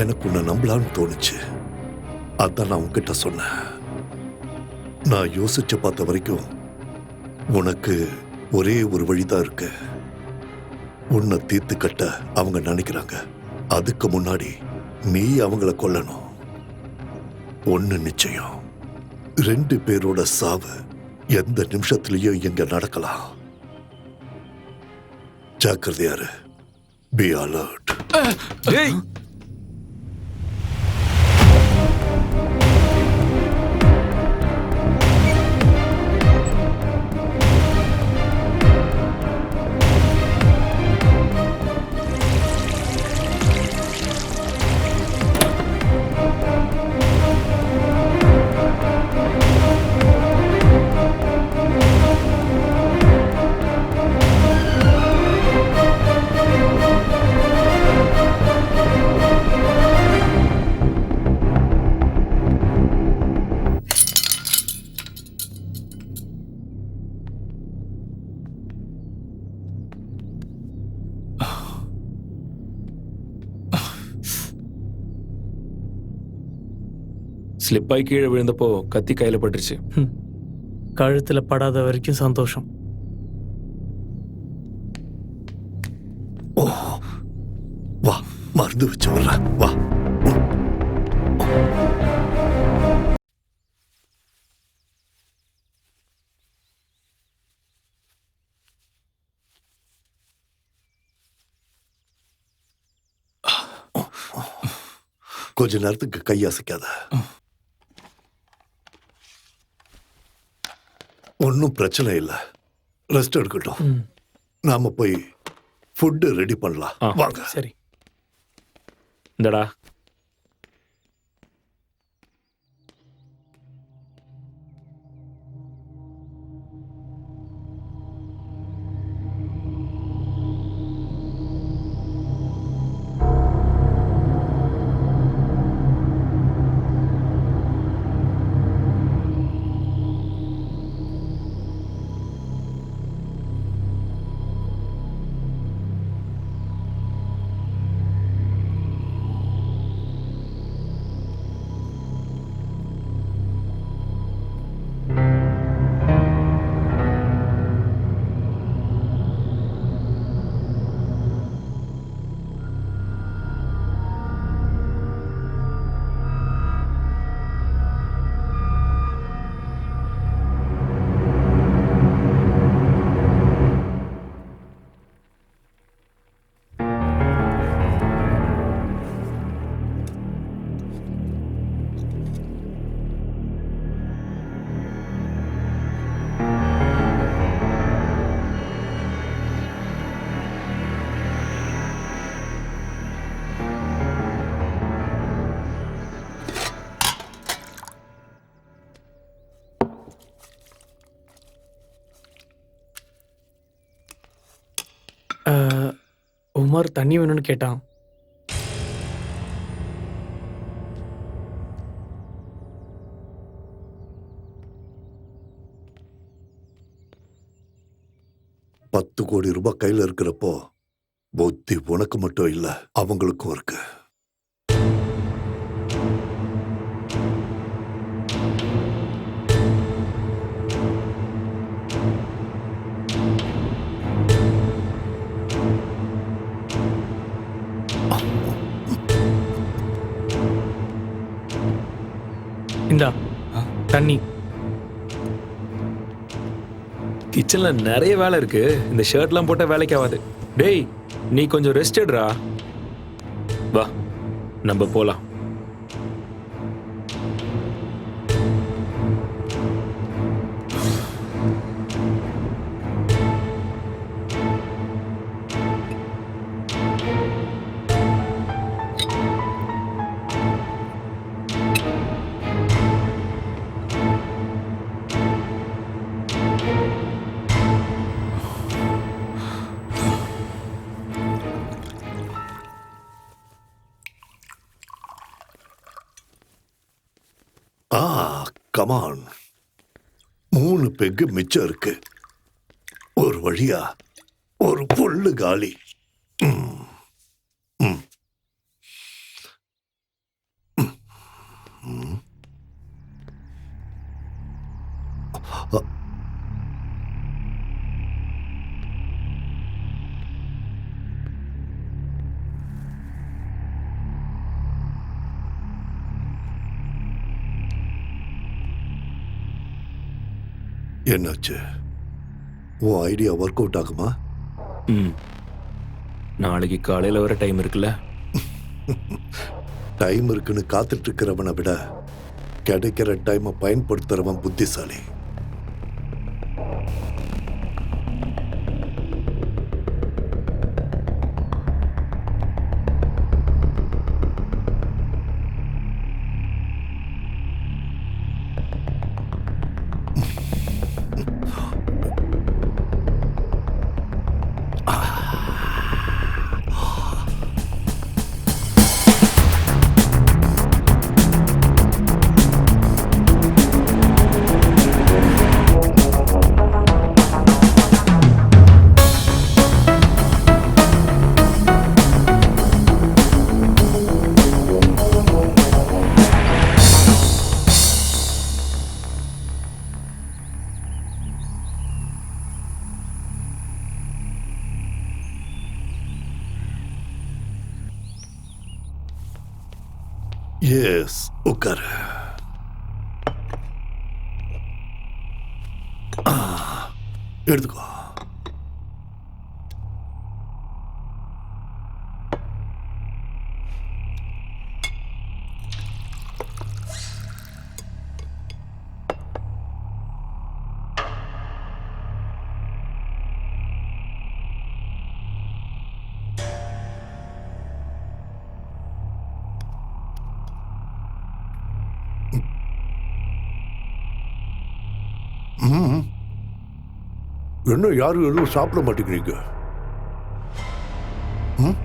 எனக்கு உன்னை நம்பலான்னு தோணுச்சு. அதான் நான் உன்கிட்ட சொன்னேன். நான் யோசிச்சு பார்த்த வரைக்கும் உனக்கு ஒரே ஒரு வழிதான் இருக்கு. உன்னை தீர்த்து கட்ட அவங்க நினைக்கிறாங்க. அதுக்கு முன்னாடி நீ அவங்கள கொல்லணும். ஒண்ணு நிச்சயம், 2 பேரோட சாவு எந்த நிமிஷத்திலையும் இங்க நடக்கலாம். ஜாக்கிரதையாரு. Be alert. டேய் ஸ்லிப்பாய் கீழே விழுந்தப்போ கத்தி கையில பட்டுருச்சு. கழுத்துல படாத வரைக்கும் சந்தோஷம். ஓ, வா, மருந்து வச்சு வர்ற. வா. கொஞ்ச நேரத்துக்கு கையசைக்காத. ஒன்றும் பிரச்சனை இல்லை. ரெஸ்ட் எடுக்கட்டும். நாம போய் ஃபுட்டு ரெடி பண்ணலாம். வாங்க. சரி. இந்தடா. உமர் தண்ணி வேணும்னு கேட்டான். $10 கோடி கையில இருக்கிறப்போ புத்தி உனக்கு மட்டும் இல்ல, அவங்களுக்கும் இருக்கு. இந்தா தண்ணி. கிச்சன்ல நிறைய வேலை இருக்கு. இந்த ஷர்ட்லாம் போட்ட வேலைக்கு ஆகாது. டேய், நீ கொஞ்சம் ரெஸ்ட் எடுறா. வா, நம்ம போலாம். கமான். 3 3 பெக்கு மிச்சம் இருக்கு. ஒரு வழியா ஒரு புல்லு காலி. ம். ம். ம். ம். அ- என்னாச்சு? உன் ஐடியா ஒர்க் அவுட் ஆகுமா? ம். நாளைக்கு காலையில வர டைம் இருக்குல்ல? டைம் இருக்குன்னு காத்துட்டு இருக்கிறவனை விட கிடைக்கிற டைமை பயன்படுத்துறவன் புத்திசாலி. எஸ், உட்காரு. எடுத்துக்கோ. ம். என்ன யாரும் எதுவும் சாப்பிட மாட்டேங்கிறீங்க? ம்?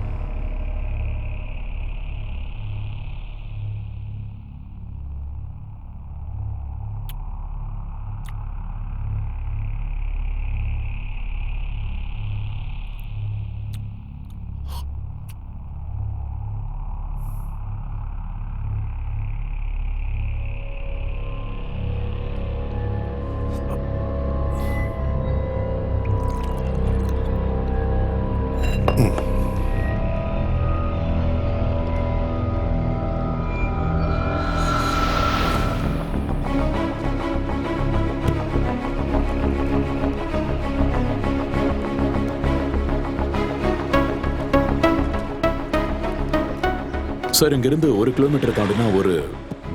சார், இங்கிருந்து 1 கிலோமீட்டர் தாண்டினா ஒரு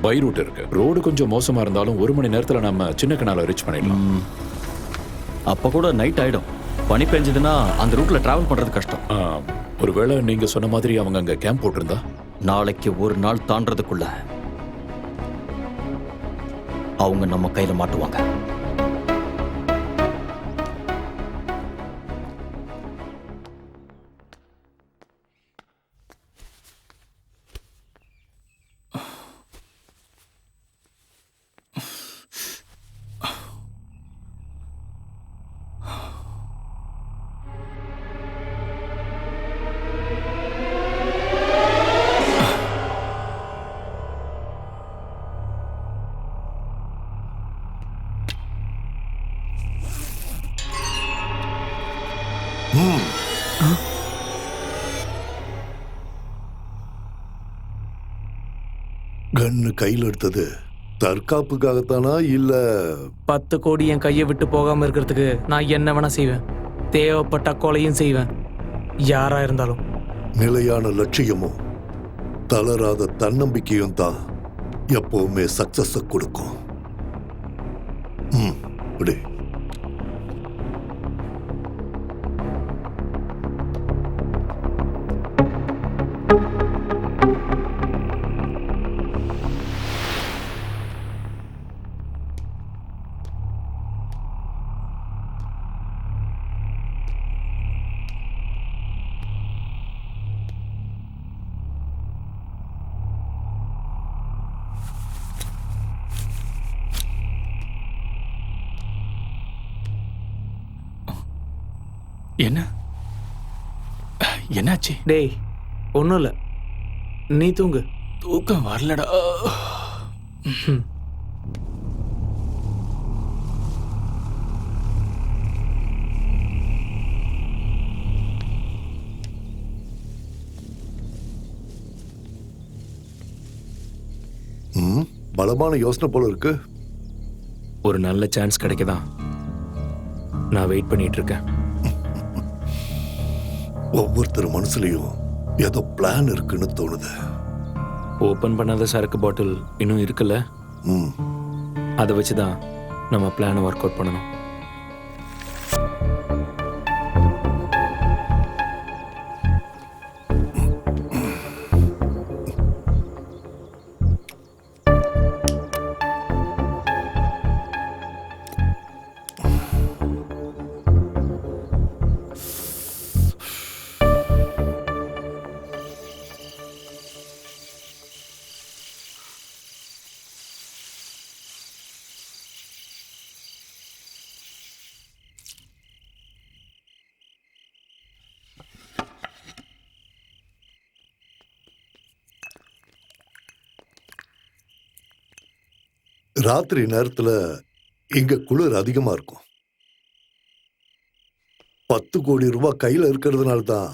பை ரூட் இருக்கு. ரோடு கொஞ்சம் மோசமா இருந்தாலும் 1 மணி நேரத்துல நம்ம சின்ன கனால ரீச் பண்ணிடலாம். அப்ப கூட நைட் ஆயிடும். பனி பெஞ்சதுன்னா அந்த ரூட்ல டிராவல் பண்றது கஷ்டம். ஒருவேளை நீங்க சொன்ன மாதிரி அவங்க அங்க கேம்ப் போட்டிருந்தா? நாளைக்கு ஒரு நாள் தாண்டறதுக்குள்ள அவங்க நம்ம கையில மாட்டுவாங்க. கன்னு கையில் எடுத்தது தற்காப்புக்காகத்தானா இல்ல 10 கோடி என் கையை விட்டு போகாம இருக்கிறதுக்கு நான் என்ன வேணா செய்வேன். தேவைப்பட்ட கொலையும் செய்வேன், யாரா இருந்தாலும். நிலையான லட்சியமும் தளராத தன்னம்பிக்கையும் தான் எப்பவுமே சக்சஸ் கொடுக்கும். இப்படி என்ன என்னாச்சு? டேய் ஒன்றும் இல்லை, நீ தூங்கு. தூக்கம் வரலடா. பலமான யோசனை போல இருக்கு. ஒரு நல்ல சான்ஸ் கிடைக்கதான் நான் வெயிட் பண்ணிட்டு இருக்கேன். ஒவ்வொருத்தர் மனசுலயும் ஏதோ பிளான் இருக்குன்னு தோணுது. ஓபன் பண்ணாத சரக்கு பாட்டில் இன்னும் இருக்குல்ல, ம், அதை வச்சு தான் நம்ம பிளானை ஒர்க் அவுட் பண்ணணும். ராத்திரி நேரத்துல இங்க குளிர் அதிகமா இருக்கும். 10 கோடி ரூபாய் கையில இருக்கிறதுனால தான்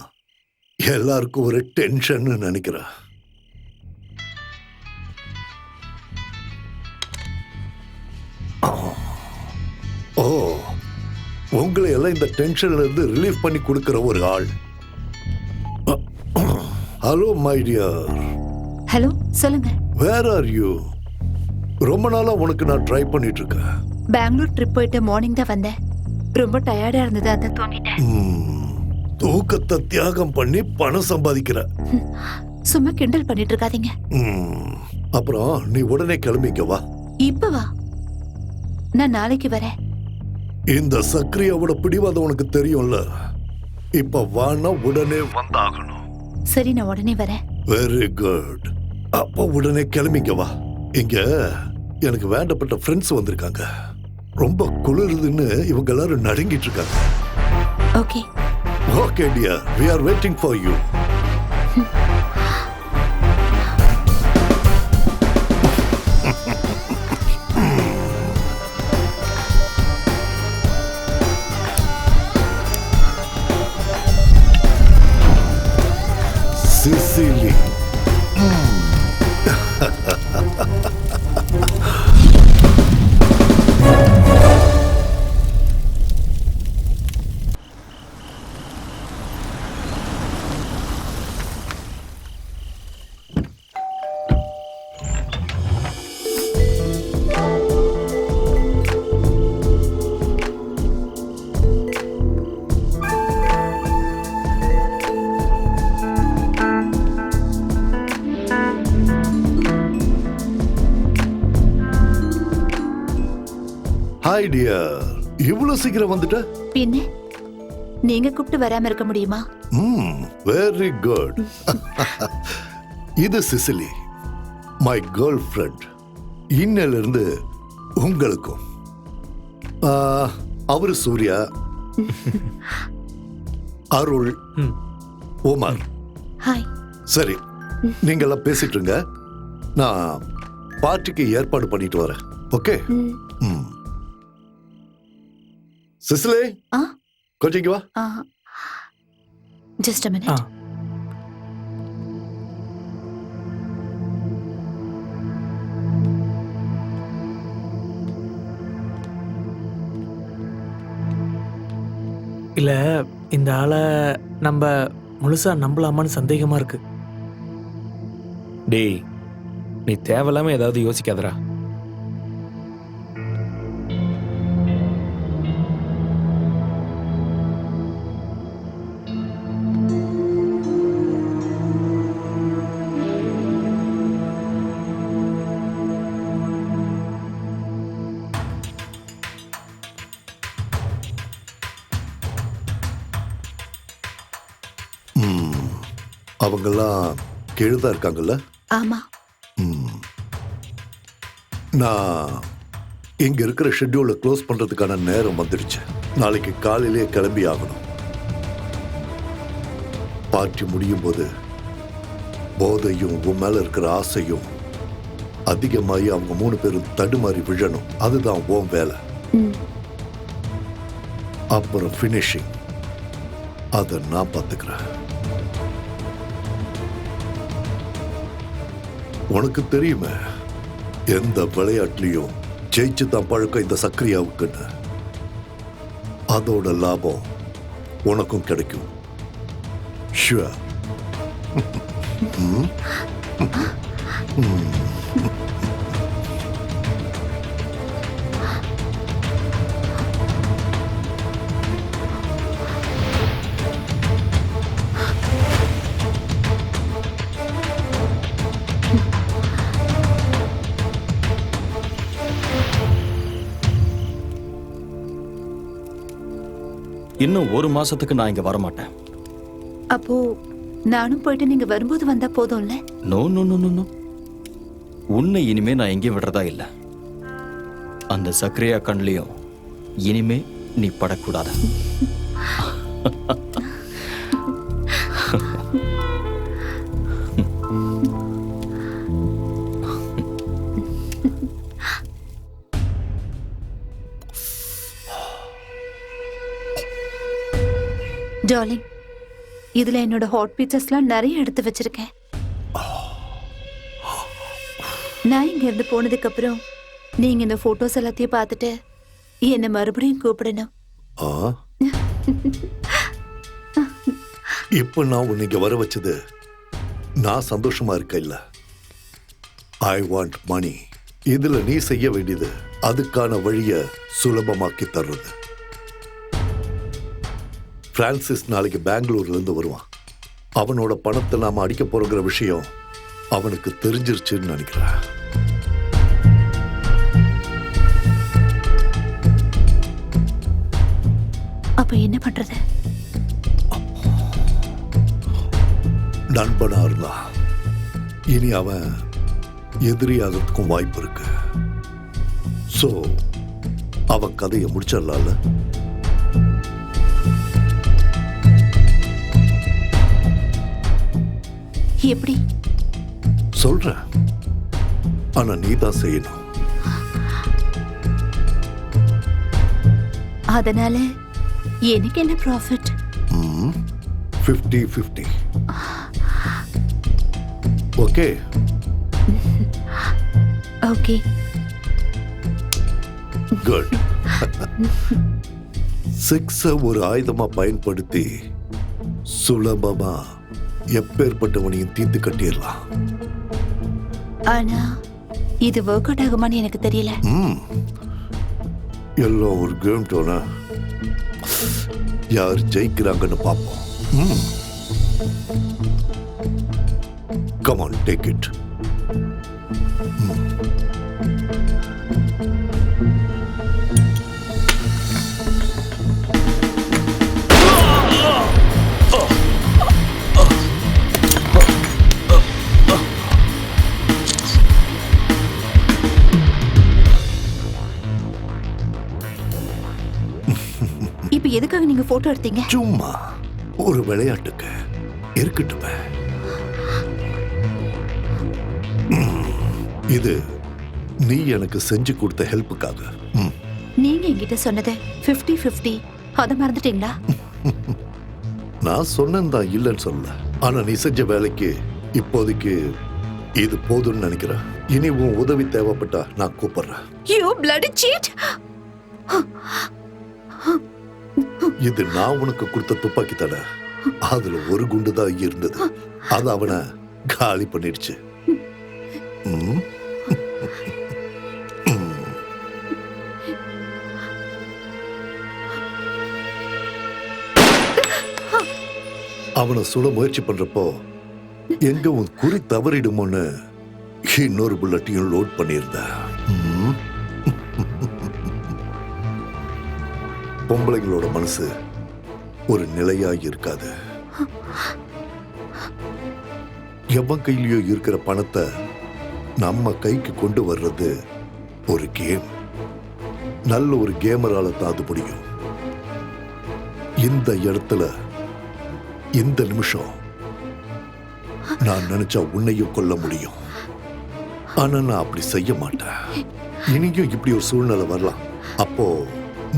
எல்லாருக்கும் ஒரு டென்ஷன் நினைக்கிறேன். ஓ, உங்களை எல்லாம் இந்த டென்ஷன்ல இருந்து ரிலீஃப் பண்ணி கொடுக்கிற ஒரு ஆள். Hello my dear. ஹலோ, சொல்லுங்க. Where are you? ரொம்ப நாளா உனக்கு நான் ட்ரை பண்ணிட்டு இருக்கேன். பெங்களூர் ட்ரிப் போயிட்டு மார்னிங் தான் வந்தேன். ரொம்ப டயர்டா இருந்தது, அதான் தூங்கிட்டேன். தூக்கத்தை தியாகம் பண்ணி பணம் சம்பாதிக்கிற. சும்மா கிண்டல் பண்ணிட்டு இருக்காதீங்க. அப்புறம் நீ உடனே கிளம்பிக்க வா. இப்ப வா, நான் நாளைக்கு வரேன். இந்த சக்ரியாவோட பிடிவாதம் உனக்கு தெரியும்ல. இப்ப வானா உடனே வந்தாகணும். சரி, நான் உடனே வரேன். Very good. அப்ப உடனே கிளம்பிக்க வா. இங்க எனக்கு வேண்டப்பட்ட ஃப்ரெண்ட்ஸ் வந்திருக்காங்க. ரொம்ப குளிருதுன்னு இவங்க எல்லாரும் நடுங்கிட்டு இருக்காங்க. Okay. Okay dear, we are waiting for you. Sicily. Hi dear, இவ்வளவு சீக்கிரம் வந்துட்ட? பின்ன நீங்க கூப்பிட்டு வராம இருக்க முடியுமா? Very good. இது சிசிலி, மை கேர்ள் ஃப்ரெண்ட். இன்னையில இருந்து உங்களுக்கும். அவரு சூர்யா, அருள், உமர். ஹாய். சரி, நீங்க எல்லாம் பேசிட்டு இருங்க. நான் பார்ட்டிக்கு ஏற்பாடு பண்ணிட்டு வரேன். ஓகே? சிசிலி, கொஞ்சம் இங்க வா. Just a minute. இல்ல, இந்த ஆளை நம்ம முழுசா நம்பலாமான்னு சந்தேகமா இருக்கு. டேய், நீ தேவையில்லாம ஏதாவது யோசிக்காதடா. அவங்கெல்லாம் கீழதான் இருக்காங்கல்ல? ஆமா. நான் இங்க இருக்கிற ஷெட்யூலை க்ளோஸ் பண்றதுக்கான நேரம் வந்துடுச்சு. நாளைக்கு காலையிலேயே கிளம்பி ஆகணும். பார்ட்டி முடியும் போது போதையும் உன் மேல இருக்கிற ஆசையும் அதிகமாகி அவங்க 3 பேரும் தடுமாறி விழணும். அதுதான் உன் வேலை. அப்புறம் ஃபினிஷிங் அதை நான் பார்த்துக்கிறேன். உனக்கு தெரியுமே, எந்த விளையாட்டுலயும் ஜெயிச்சு தான் பழக்கம் இந்த சக்கரியாவுக்குன்னு. அதோட லாபம் உனக்கும் கிடைக்கும். ஷுவர். இன்னும் 1 மாசத்துக்கு நான் இங்க வரமாட்டேன். அப்போ நானும் போயிட்டு நீங்க வரும்போது வந்தா போதும்ல? No no no no no. உன்னை இனிமே நான் எங்கேயும் விடுறதா இல்ல. அந்த சக்கரையா கண்லயும் இனிமே நீ படக்கூடாது. டார்லிங், இதுல என்னோட ஹாட் பீச்சர்ஸ்லாம் நிறைய எடுத்து வச்சிருக்கேன். நான் இங்க இருந்து போனதுக்கு அப்புறம் நீங்க இந்த போட்டோஸ் எல்லாத்தையும் பார்த்துட்டு என்ன மறுபடியும் கூப்பிடணும். இப்ப நான் உன்னை இங்க வர வச்சது நான் சந்தோஷமா இருக்க இல்ல. I want money. இதுல நீ செய்ய வேண்டியது அதுக்கான வழிய சுலபமாக்கி தர்றது. பிரான்சிஸ் நாளைக்கு பெங்களூர்ல இருந்து வருவான். அவனோட பணத்தை நாம அடிக்க போறோங்கிற விஷயம் அவனுக்கு தெரிஞ்சிருச்சுன்னு நினைக்கிறேன். அப்ப என்ன பண்றது? நண்பனா இருந்தா இனி அவன் எதிரியாகிறதுக்கும் வாய்ப்பு இருக்கு. சோ அவன் கதையை முடிச்சிடலாம்ல. எப்படி சொல்றேன், ஆனா நீ தான் செய்யணும். அதனால எனக்கு என்ன ப்ராஃபிட்? 50-50. Okay okay, good. 6 ஒரு ஆயுதமா பயன்படுத்தி சுலபமா எப்பேற்பட்டவனையும் தீர்த்து கட்டிடலாம். ஆனா இது ஒர்க் அவுட் ஆகுமான்னு எனக்கு தெரியல. எல்லாம் ஒரு கேம் டோனா. யார் ஜெயிக்கிறாங்கன்னு பார்ப்போம். Come on, take it. இப்ப எதுக்காக நீங்க போட்டோ எடுத்தீங்க? சும்மா ஒரு விளையாட்டுக்கு இருக்கட்டுமே. இது நீ எனக்கு செஞ்சு கொடுத்த ஹெல்ப்புக்காக. நீங்க என்கிட்ட சொன்னது 50-50, அத மறந்துட்டீங்களா? நான் சொன்னேன் தான், இல்லைன்னு சொல்லல. ஆனா நீ செஞ்ச வேலைக்கு இப்போதைக்கு இது போதும்னு நினைக்கிறேன். இனி உன் உதவி தேவைப்பட்டா நான் கூப்பிடுறேன். You bloody cheat! இது நான் உனக்கு கொடுத்த துப்பாக்கி தடை. அதுல ஒரு குண்டு தான் இருந்தது. அது அவனை காலி பண்ணிடுச்சு. அவனை சுட முயற்சி பண்றப்போ எங்க உன் குறி தவறிடுமோன்னு இன்னொரு புல்லட்டையும் லோட் பண்ணியிருந்த. பொம்பளைங்களோட மனசு ஒரு நிலையா இருக்காது. எவன் கையிலயோ இருக்கிற பணத்தை நம்ம கைக்கு கொண்டு வர்றது ஒரு கேம். நல்ல ஒரு கேமரால தான் அது முடியும். இந்த இடத்துல இந்த நிமிஷம் நான் நினைச்சா உன்னையும் கொல்ல முடியும். ஆனா நான் அப்படி செய்ய மாட்டேன். இனியும் இப்படி ஒரு சூழ்நிலை வரலாம். அப்போ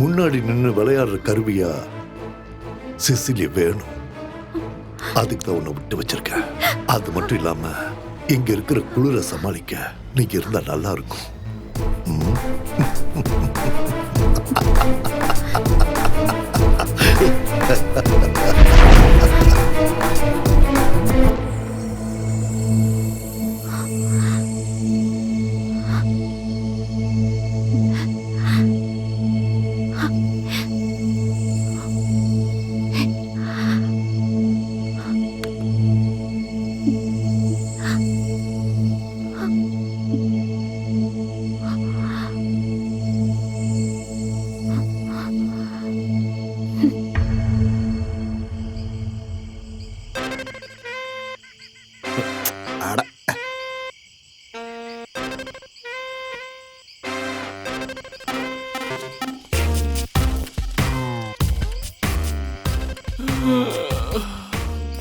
முன்னாடி நின்று விளையாடுற கருவியா சிசிலி வேணும். அதுக்கு தான் உன்னை விட்டு வச்சிருக்கேன். அது மட்டும் இல்லாம இங்க இருக்கிற குளிரை சமாளிக்க நீங்க இருந்தா நல்லா இருக்கும்.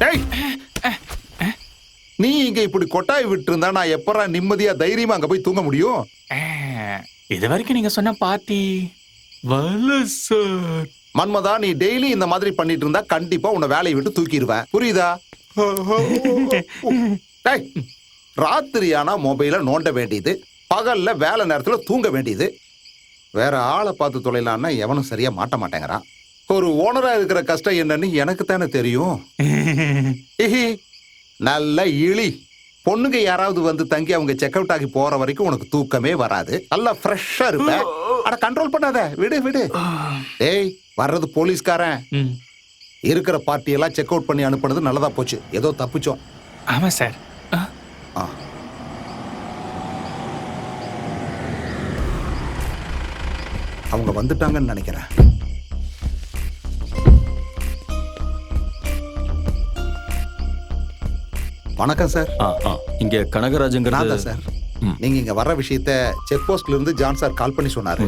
டேய், நீ இங்க இப்படி கொட்டாய் விட்டு இருந்தா நான் எப்பறா நிம்மதியா தைரியமா அங்க போய் தூங்க முடியும்? இது வரைக்கும் நீங்க சொன்ன பாட்டி வரல சார். மன்மதா, நீ டெய்லி இந்த மாதிரி பண்ணிட்டு இருந்தா கண்டிப்பா உன்னை வேலையை விட்டு தூக்கிடுவேன். புரியுதா? டேய், ராத்திரியானா மொபைல நோண்ட வேண்டியது, பகல்ல வேலை நேரத்துல தூங்க வேண்டியது. வேற ஆளை பார்த்து தொலைலான்னா எவனும் சரியா மாட்ட மாட்டேங்கிறான். ஒரு ஓனரா இருக்கிற கஷ்டம் என்னன்னு எனக்கு தானே தெரியும். நல்ல இழி. பொண்ணுங்க யாராவது வந்து தங்கி அவங்க செக் அவுட் ஆகி போற வரைக்கும் உனக்கு தூக்கமே வராது. நல்லா ஃப்ரெஷ்ஷா இருப்ப. அட கண்ட்ரோல் பண்ணாத, விடு விடு. ஏய், வர்றது போலீஸ்காரன். இருக்கிற பார்ட்டியெல்லாம் செக் அவுட் பண்ணி அனுப்புனது நல்லதா போச்சு. ஏதோ தப்பிச்சோம். ஆமா சார். அவங்க வந்துட்டாங்கன்னு நினைக்கிறேன். வணக்கம் சார். இங்க கனகராஜுங்கிறது சார். நீங்க இங்க வர்ற விஷயத்த செக் போஸ்ட்ல இருந்து ஜான் சார் கால் பண்ணி சொன்னாரு.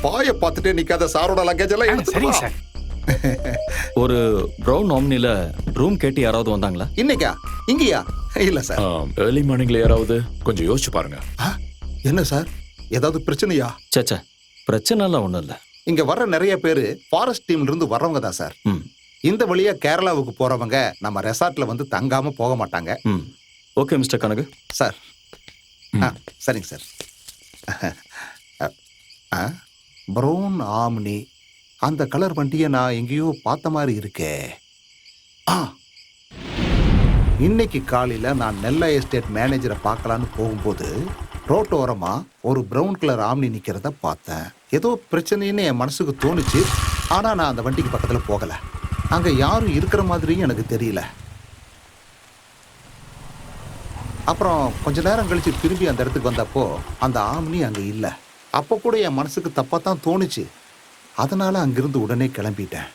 பாய பார்த்துட்டே நிக்காத, சாரோட லக்கேஜ் எல்லாம் எடுத்துட்டு சார். ஒரு பிரவுன் ஆம்னில ரூம் கேட்டு யாராவது வந்தாங்களா இன்னைக்கா? இங்கயா? இல்ல சார். ஏர்லி மார்னிங்ல யாராவது கொஞ்சம் யோசிச்சு பாருங்க. என்ன சார், ஏதாவது பிரச்சனையா? சேச்சா, பிரச்சனை எல்லாம் ஒண்ணும் இல்ல. இங்க வர்ற நிறைய பேரு ஃபாரஸ்ட் டீம்ல இருந்து வர்றவங்க தான் சார். இந்த வழியா கேரளாவுக்கு போறவங்க நம்ம ரெசார்ட்ல வந்து தங்காம போக மாட்டாங்க. Okay mister Kanagu. சார். சரிங்க சார். ப்ரௌன் ஆம்னி, அந்த கலர் வண்டியை நான் எங்கேயோ பார்த்த மாதிரி இருக்கே. இன்னைக்கு காலையில நான் நெல்லை எஸ்டேட் மேனேஜரை பார்க்கலான்னு போகும்போது ரோட்டோரமா ஒரு ப்ரௌன் கலர் ஆம்னி நிக்கிறத பார்த்தேன். ஏதோ பிரச்சனைன்னு என் மனசுக்கு தோணுச்சு. ஆனா நான் அந்த வண்டிக்கு பக்கத்துல போகல. அங்க யாரும் இருக்கிற மாதிரியும் எனக்கு தெரியல. அப்புறம் கொஞ்ச நேரம் கழிச்சு திரும்பி அந்த இடத்துக்கு வந்தப்போ அந்த ஆம்னி அங்க இல்ல. அப்போ கூட என் மனசுக்கு தப்பா தான் தோணுச்சு. அதனால அங்கிருந்து உடனே கிளம்பிட்டேன்.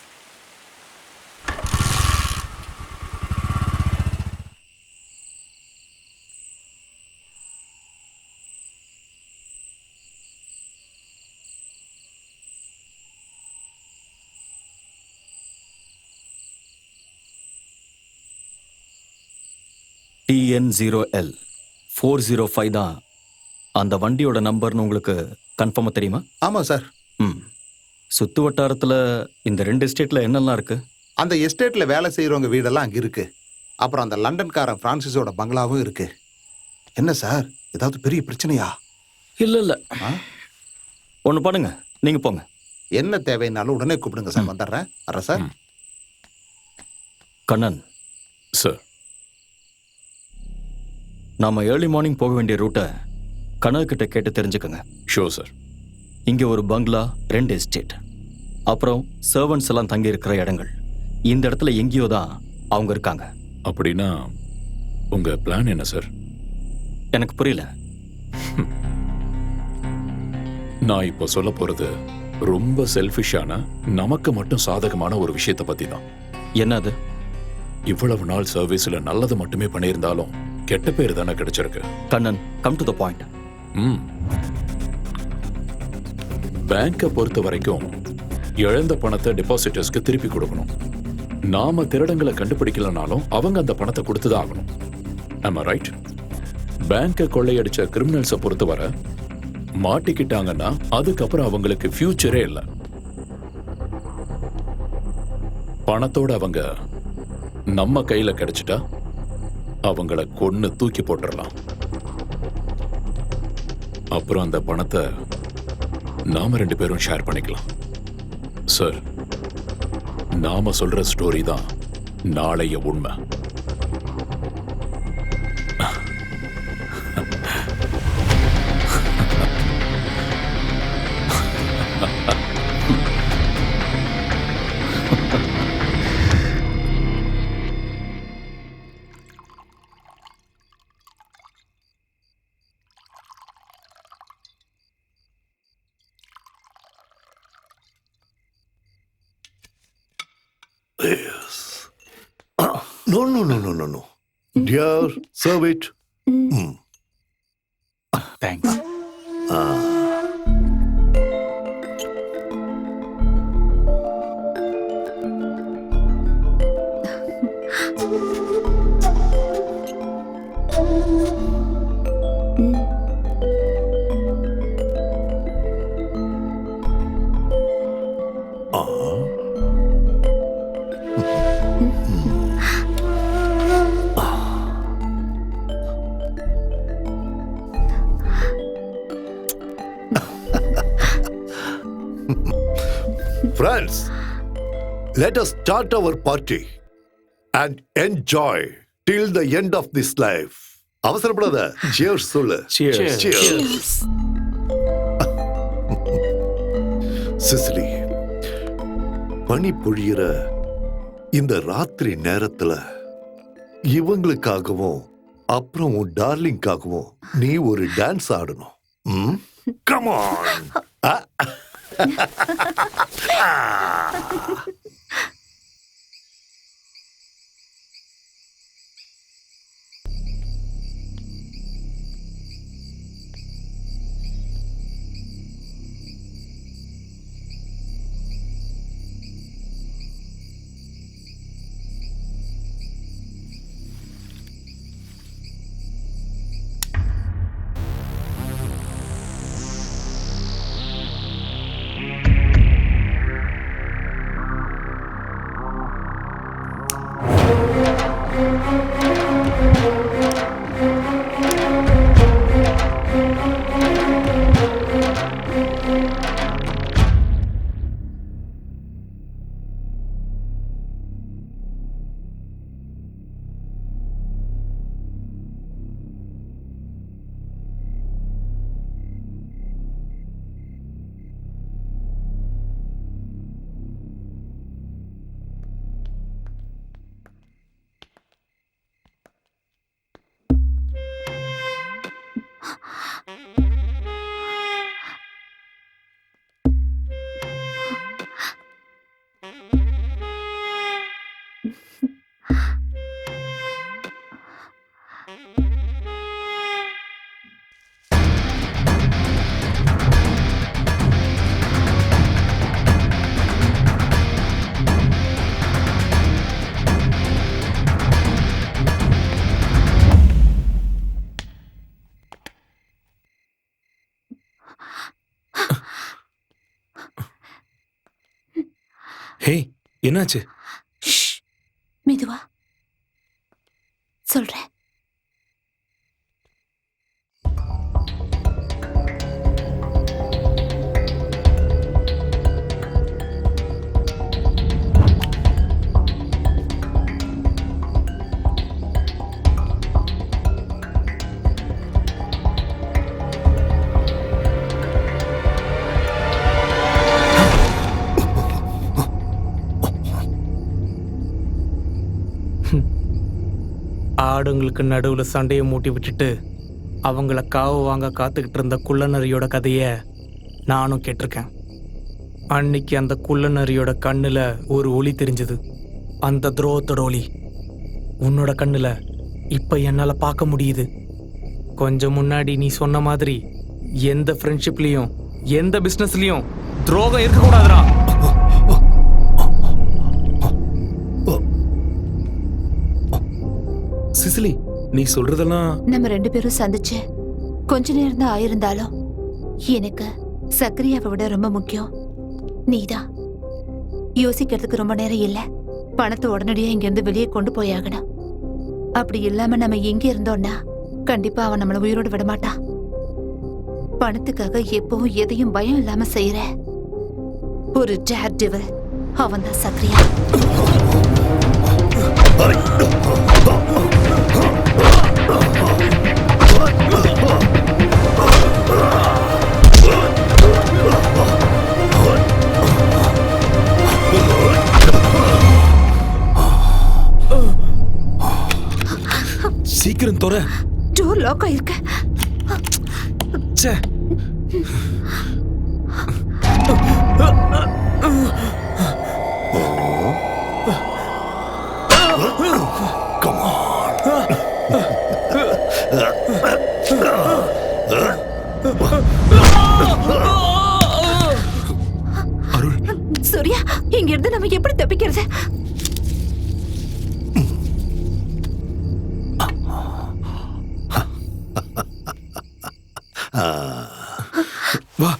TN0L 405 தான் அந்த வண்டியோட நம்பர்னு உங்களுக்கு கன்ஃபார்மா தெரியுமா? ஆமா சார். சுத்து வட்டாரத்துல இந்த 2 எஸ்டேட்ல என்னெல்லாம் இருக்கு? அந்த எஸ்டேட்ல வேலை செய்யறவங்க வீடெல்லாம் அங்க இருக்கு. அப்புறம் அந்த லண்டன்காரன் பிரான்சிஸோட பங்களாவும் இருக்கு. என்ன சார், ஏதாவது பெரிய பிரச்சனையா? இல்ல ஒண்ணு பண்ணுங்க, நீங்க போங்க. என்ன தேவைன்னாலும் உடனே கூப்பிடுங்க சார். வந்துடுறேன். வர சார். கண்ணன் சார், நாம ஏர்லி மார்னிங் போக வேண்டிய ரூட்டை கனகுகிட்ட கேட்டு தெரிஞ்சுக்கோங்க. Sure sir. இங்க ஒரு பங்களா, 2 எஸ்டேட், அப்புறம் சர்வன்ட்ஸ் எல்லாம் தங்கி இருக்கிற இடங்கள். இந்த இடத்துல எங்கேயோ தான் அவங்க இருக்காங்க. அப்படின்னா உங்க பிளான் என்ன சார்? எனக்கு புரியல. நான் இப்போ சொல்ல போறது ரொம்ப செல்ஃபிஷான, நமக்கு மட்டும் சாதகமான ஒரு விஷயத்தை பத்தி தான். என்னது? இவ்வளவு நாள் சர்வீஸ்ல நல்லது மட்டுமே பண்ணியிருந்தாலும் கெட்ட பேர் தானே கிடைச்சிருக்கு. Kannan, come to the point. பேங்கை பொறுத்த வரைக்கும் இழந்த பணத்தை டெபாசிட்டர்ஸ்க்கு திருப்பி கொடுக்கணும். நாம திருடங்களை கண்டுபிடிக்கலனாலும் அவங்க அந்த பணத்தை கொடுத்துதான் ஆகணும். ஆமா ரைட். பேங்கை கொள்ளையடிச்ச கிரிமினல்ஸை பொறுத்தவரை மாட்டிக்கிட்டாங்கன்னா அதுக்கப்புறம் அவங்களுக்கு ஃபியூச்சரே இல்லை. பணத்தோட அவங்க நம்ம கையில கிடைச்சிட்டா அவங்கள கொன்னு தூக்கி போட்டுடலாம். அப்புறம் அந்த பணத்தை நாம 2 பேரும் ஷேர் பண்ணிக்கலாம். சார், நாம சொல்ற ஸ்டோரி தான் நாளைய உண்மை. Yes. No, no, no, no, no, no. Dear, serve it. Thanks. Friends, let us start our party and enjoy till the end of this life. அவசரப்படாத. Cheers சொல்லு. Cheers. Cheers. சிசிலி, பனி பொழியிற இந்த ராத்திரி நேரத்துல இவங்களுக்காகவும் அப்புறம் உன் டார்லிங்காகவும் நீ ஒரு டான்ஸ் ஆடணும். Come on. ஹே, என்னாச்சு? மெதுவா சொல்றேன். ஆடுங்களுக்கு நடுவுல சண்டையை மூட்டி விட்டுட்டு அவங்கள காவு வாங்க காத்துக்கிட்டு இருந்த குள்ளநரியோட கதைய நானும் கேட்டிருக்கேன். அன்னைக்கு அந்த குள்ளநரியோட கண்ணுல ஒரு ஒளி தெரிஞ்சது, அந்த துரோகத்தோட ஒளி. உன்னோட கண்ணுல இப்ப என்னால பார்க்க முடியுது. கொஞ்சம் முன்னாடி நீ சொன்ன மாதிரி எந்த ஃப்ரெண்ட்ஷிப்லயும் எந்த பிசினஸ்லயும் துரோகம் இருக்கக்கூடாதுடா. சிசிலி, நீ சொல்றதெல்லாம் நம்ம 2 பேரும் சந்திச்சு கொஞ்ச நேரம் தான் ஆயிருந்தாலும் எனக்கு சக்ரியாவை விட ரொம்ப முக்கியம் நீதான். யோசிக்கிறதுக்கு ரொம்ப நேரம் இல்ல. பணத்தை உடனடியா இங்க இருந்து வெளியே கொண்டு போயாகணும். அப்படி இல்லாம நம்ம இங்க இருந்தோம்னா கண்டிப்பா அவன் நம்மள உயிரோடு விட மாட்டான். பணத்துக்காக எப்பவும் எதையும் பயம் இல்லாம செய்யற ஒரு டேர் டெவில் அவன் தான் சக்ரியா. சீக்கிரம் தொற. டோர் லாக் ஆயிருக்கு. ச்சே. சூர்யா, இங்க இருந்து நம்ம எப்படி தப்பிக்கிறது? வா.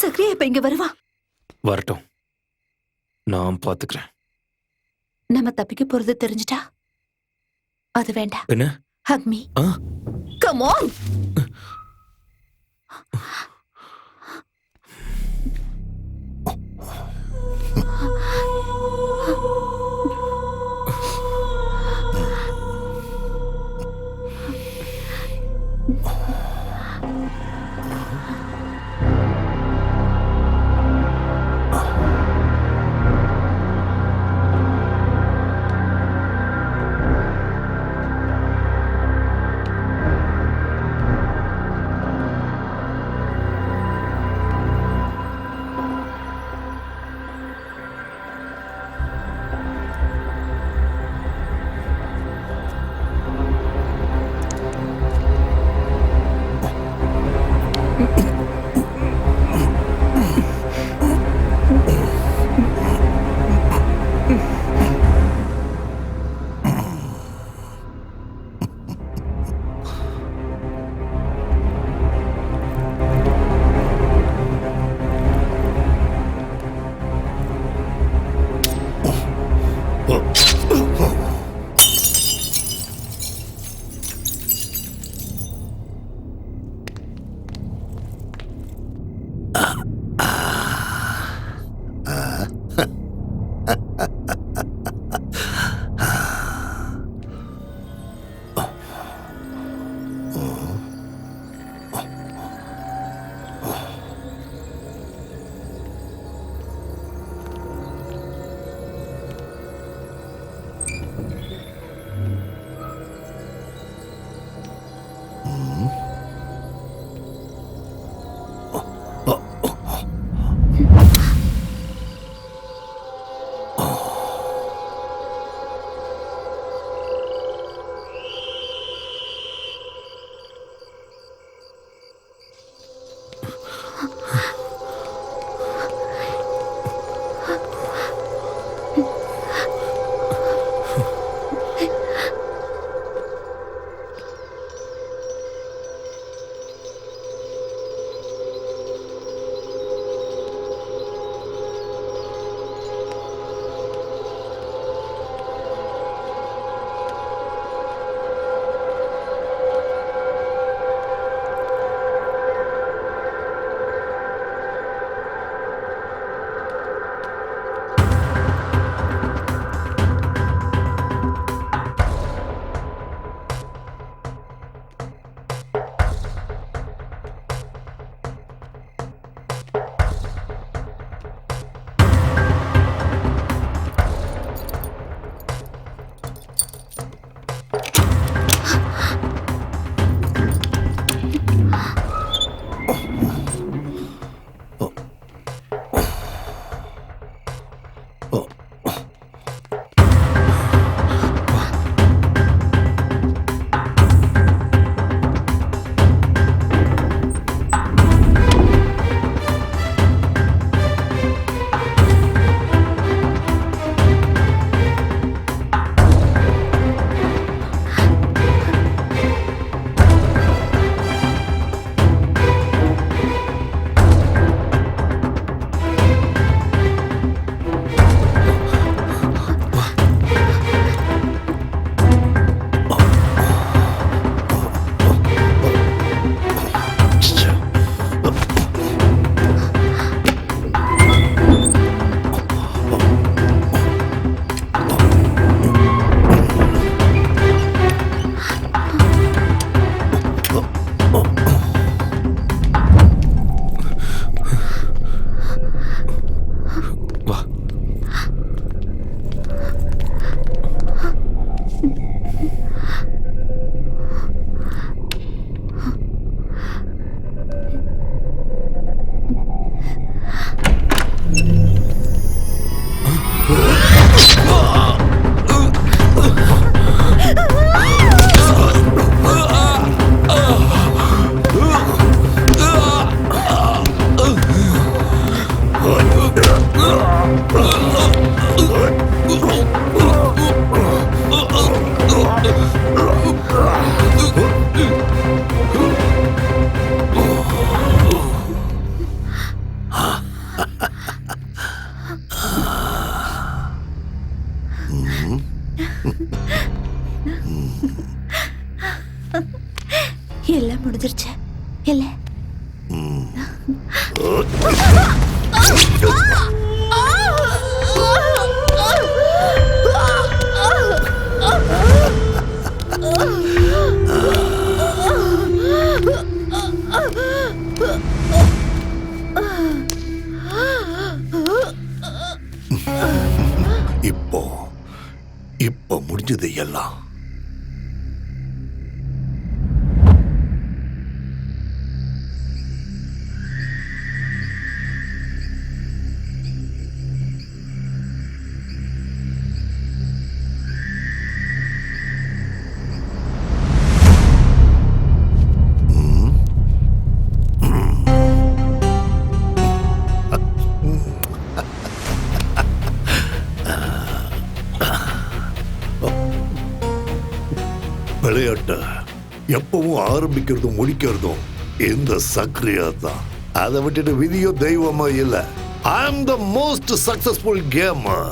சக்ரியா இப்ப இங்க வருவா. வரட்டும், நான் பாத்துக்கிறேன். நம்ம தப்பிக்க போறது தெரிஞ்சிட்டா அது வேண்டாம். என்ன? Hug me. Come on. வா. எல்லாம் முடிஞ்சிருச்சு இல்ல? இப்போ முடிஞ்சது எல்லாம். விளையாட்ட எப்பவும் ஆரம்பிக்கிறதும் முடிக்கிறதும் இந்த சக்ரியா தான். அதை விட்டுட்டு விதியோ தெய்வமோ இல்ல. I am the most successful gamer.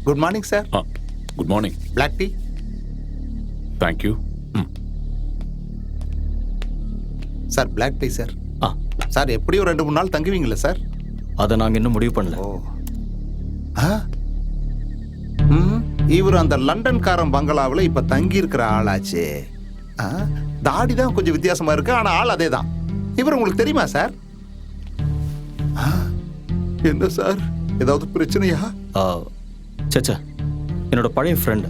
Good morning sir. Good morning. Black tea. Thank you. Sir black tea sir. Sir எப்படியும் 2-3 நாள் தங்குவீங்களா சார்? அதை நாங்கள் இன்னும் முடிவு பண்ணல. இவர் அந்த லண்டன்காரன் பங்களாவில் இப்ப தங்கி இருக்கிற ஆளாச்சு. தாடி தான் கொஞ்சம் வித்தியாசமா இருக்கு, ஆனா ஆள் அதே தான். இவர் உங்களுக்கு தெரியுமா சார்? என்ன சார், ஏதாவது பிரச்சனையா? சச்சா, என்னோட பழைய ஃப்ரெண்ட்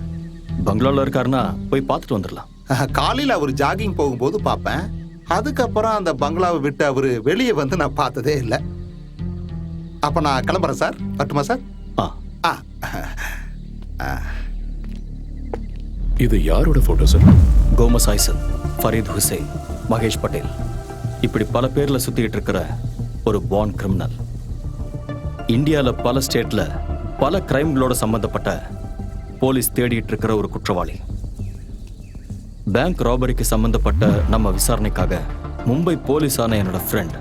பங்களாவில் இருக்காருன்னா போய் பார்த்துட்டு வந்துடலாம். காலையில் அவர் ஜாகிங் போகும்போது பார்ப்பேன். அதுக்கப்புறம் அந்த பங்களாவை விட்டு அவர் வெளியே வந்து நான் பார்த்ததே இல்லை. அப்போ நான் கிளம்புறேன் சார். வரட்டுமா சார்? இது யாரோட போட்டோ சார்? கோமஸ் ஐசல், ஃபரீத் ஹுசைன், மகேஷ் பட்டேல், இப்படி பல பேர்ல சுத்திட்டு இருக்கிற ஒரு பார்ன் கிரிமினல். இந்தியாவில் பல ஸ்டேட்ல பல கிரைம்களோட சம்பந்தப்பட்ட போலீஸ் தேடிட்டு இருக்கிற ஒரு குற்றவாளி. பேங்க் ராபரிக்கு சம்பந்தப்பட்ட நம்ம விசாரணைக்காக மும்பை போலீஸான என்னோட ஃப்ரெண்ட்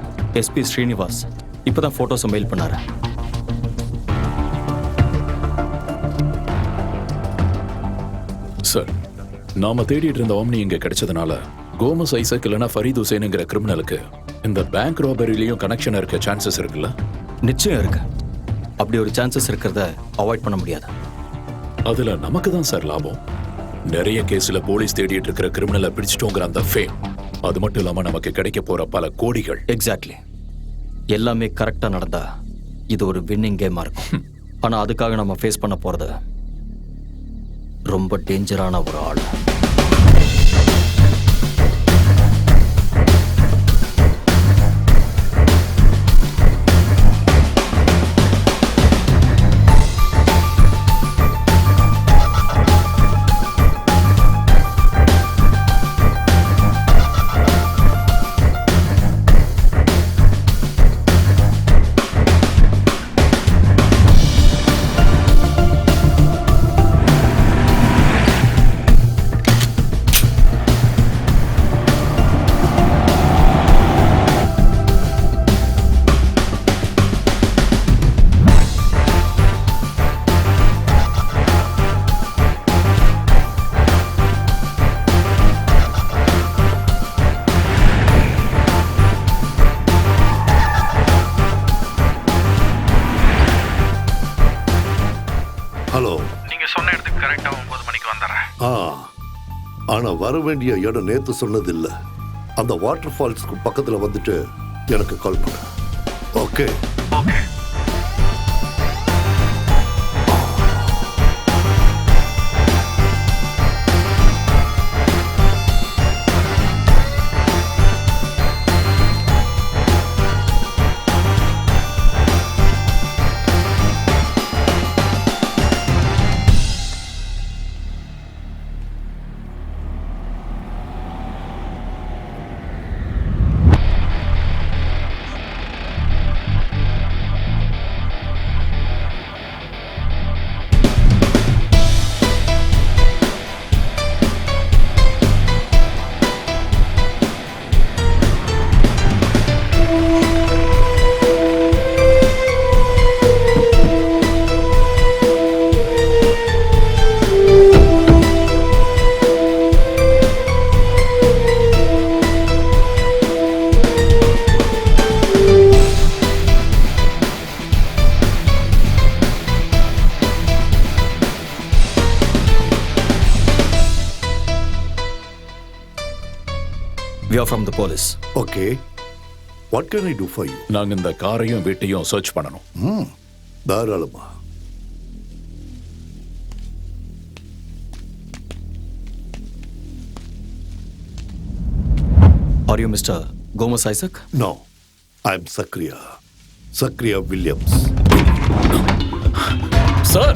SP ஸ்ரீனிவாஸ் இப்பதான் போட்டோஸை மெயில் பண்ணாரு. நாம தேடிட்டு இருந்த ஓம்னி இங்க கிடைச்சதுனால கோமஸ் ஐசக் இல்லனா ஃபரீத் ஹுசேனுங்கிற கிரிமினலுக்கு இந்த பேங்க் ராபரிலையும் கனெக்ஷன் இருக்க சான்சஸ் இருக்குல்ல? நிச்சயம் இருக்கு. அப்படி ஒரு சான்சஸ் இருக்கிறத அவாய்ட் பண்ண முடியாது. அதுல நமக்கு தான் சார் லாபம். நிறைய கேஸ்ல போலீஸ் தேடிட்டு இருக்கிற கிரிமினலை பிடிச்சிட்டோங்கிற அந்த ஃபேம், அது மட்டும் இல்லாம நமக்கு கிடைக்க போற பல கோடிகள். எக்ஸாக்ட்லி. எல்லாமே கரெக்டா நடந்தா இது ஒரு வின்னிங் கேமா இருக்கும். ஆனா அதுக்காக நம்ம ஃபேஸ் பண்ண போறது ரொம்ப டேஞ்சரான ஒரு ஆள். ஹலோ. நீங்க சொன்ன இடத்துக்கு கரெக்டா 9 மணிக்கு வந்துடுறேன். ஆனா வர வேண்டிய இடம் நேத்து சொன்னது இல்ல. அந்த வாட்டர் ஃபால்ஸ்க்கு பக்கத்துல வந்துட்டு எனக்கு கால் பண்ணு. Okay? Okay. We are from the police. Okay. What can I do for you? நாங்க இந்த காரையும் வீட்டையும் சர்ச் பண்ணணும். தாராளமா. Are you Mr. Gomes Isaac? No. I'm Sakriya. Sakriya Williams. Sir,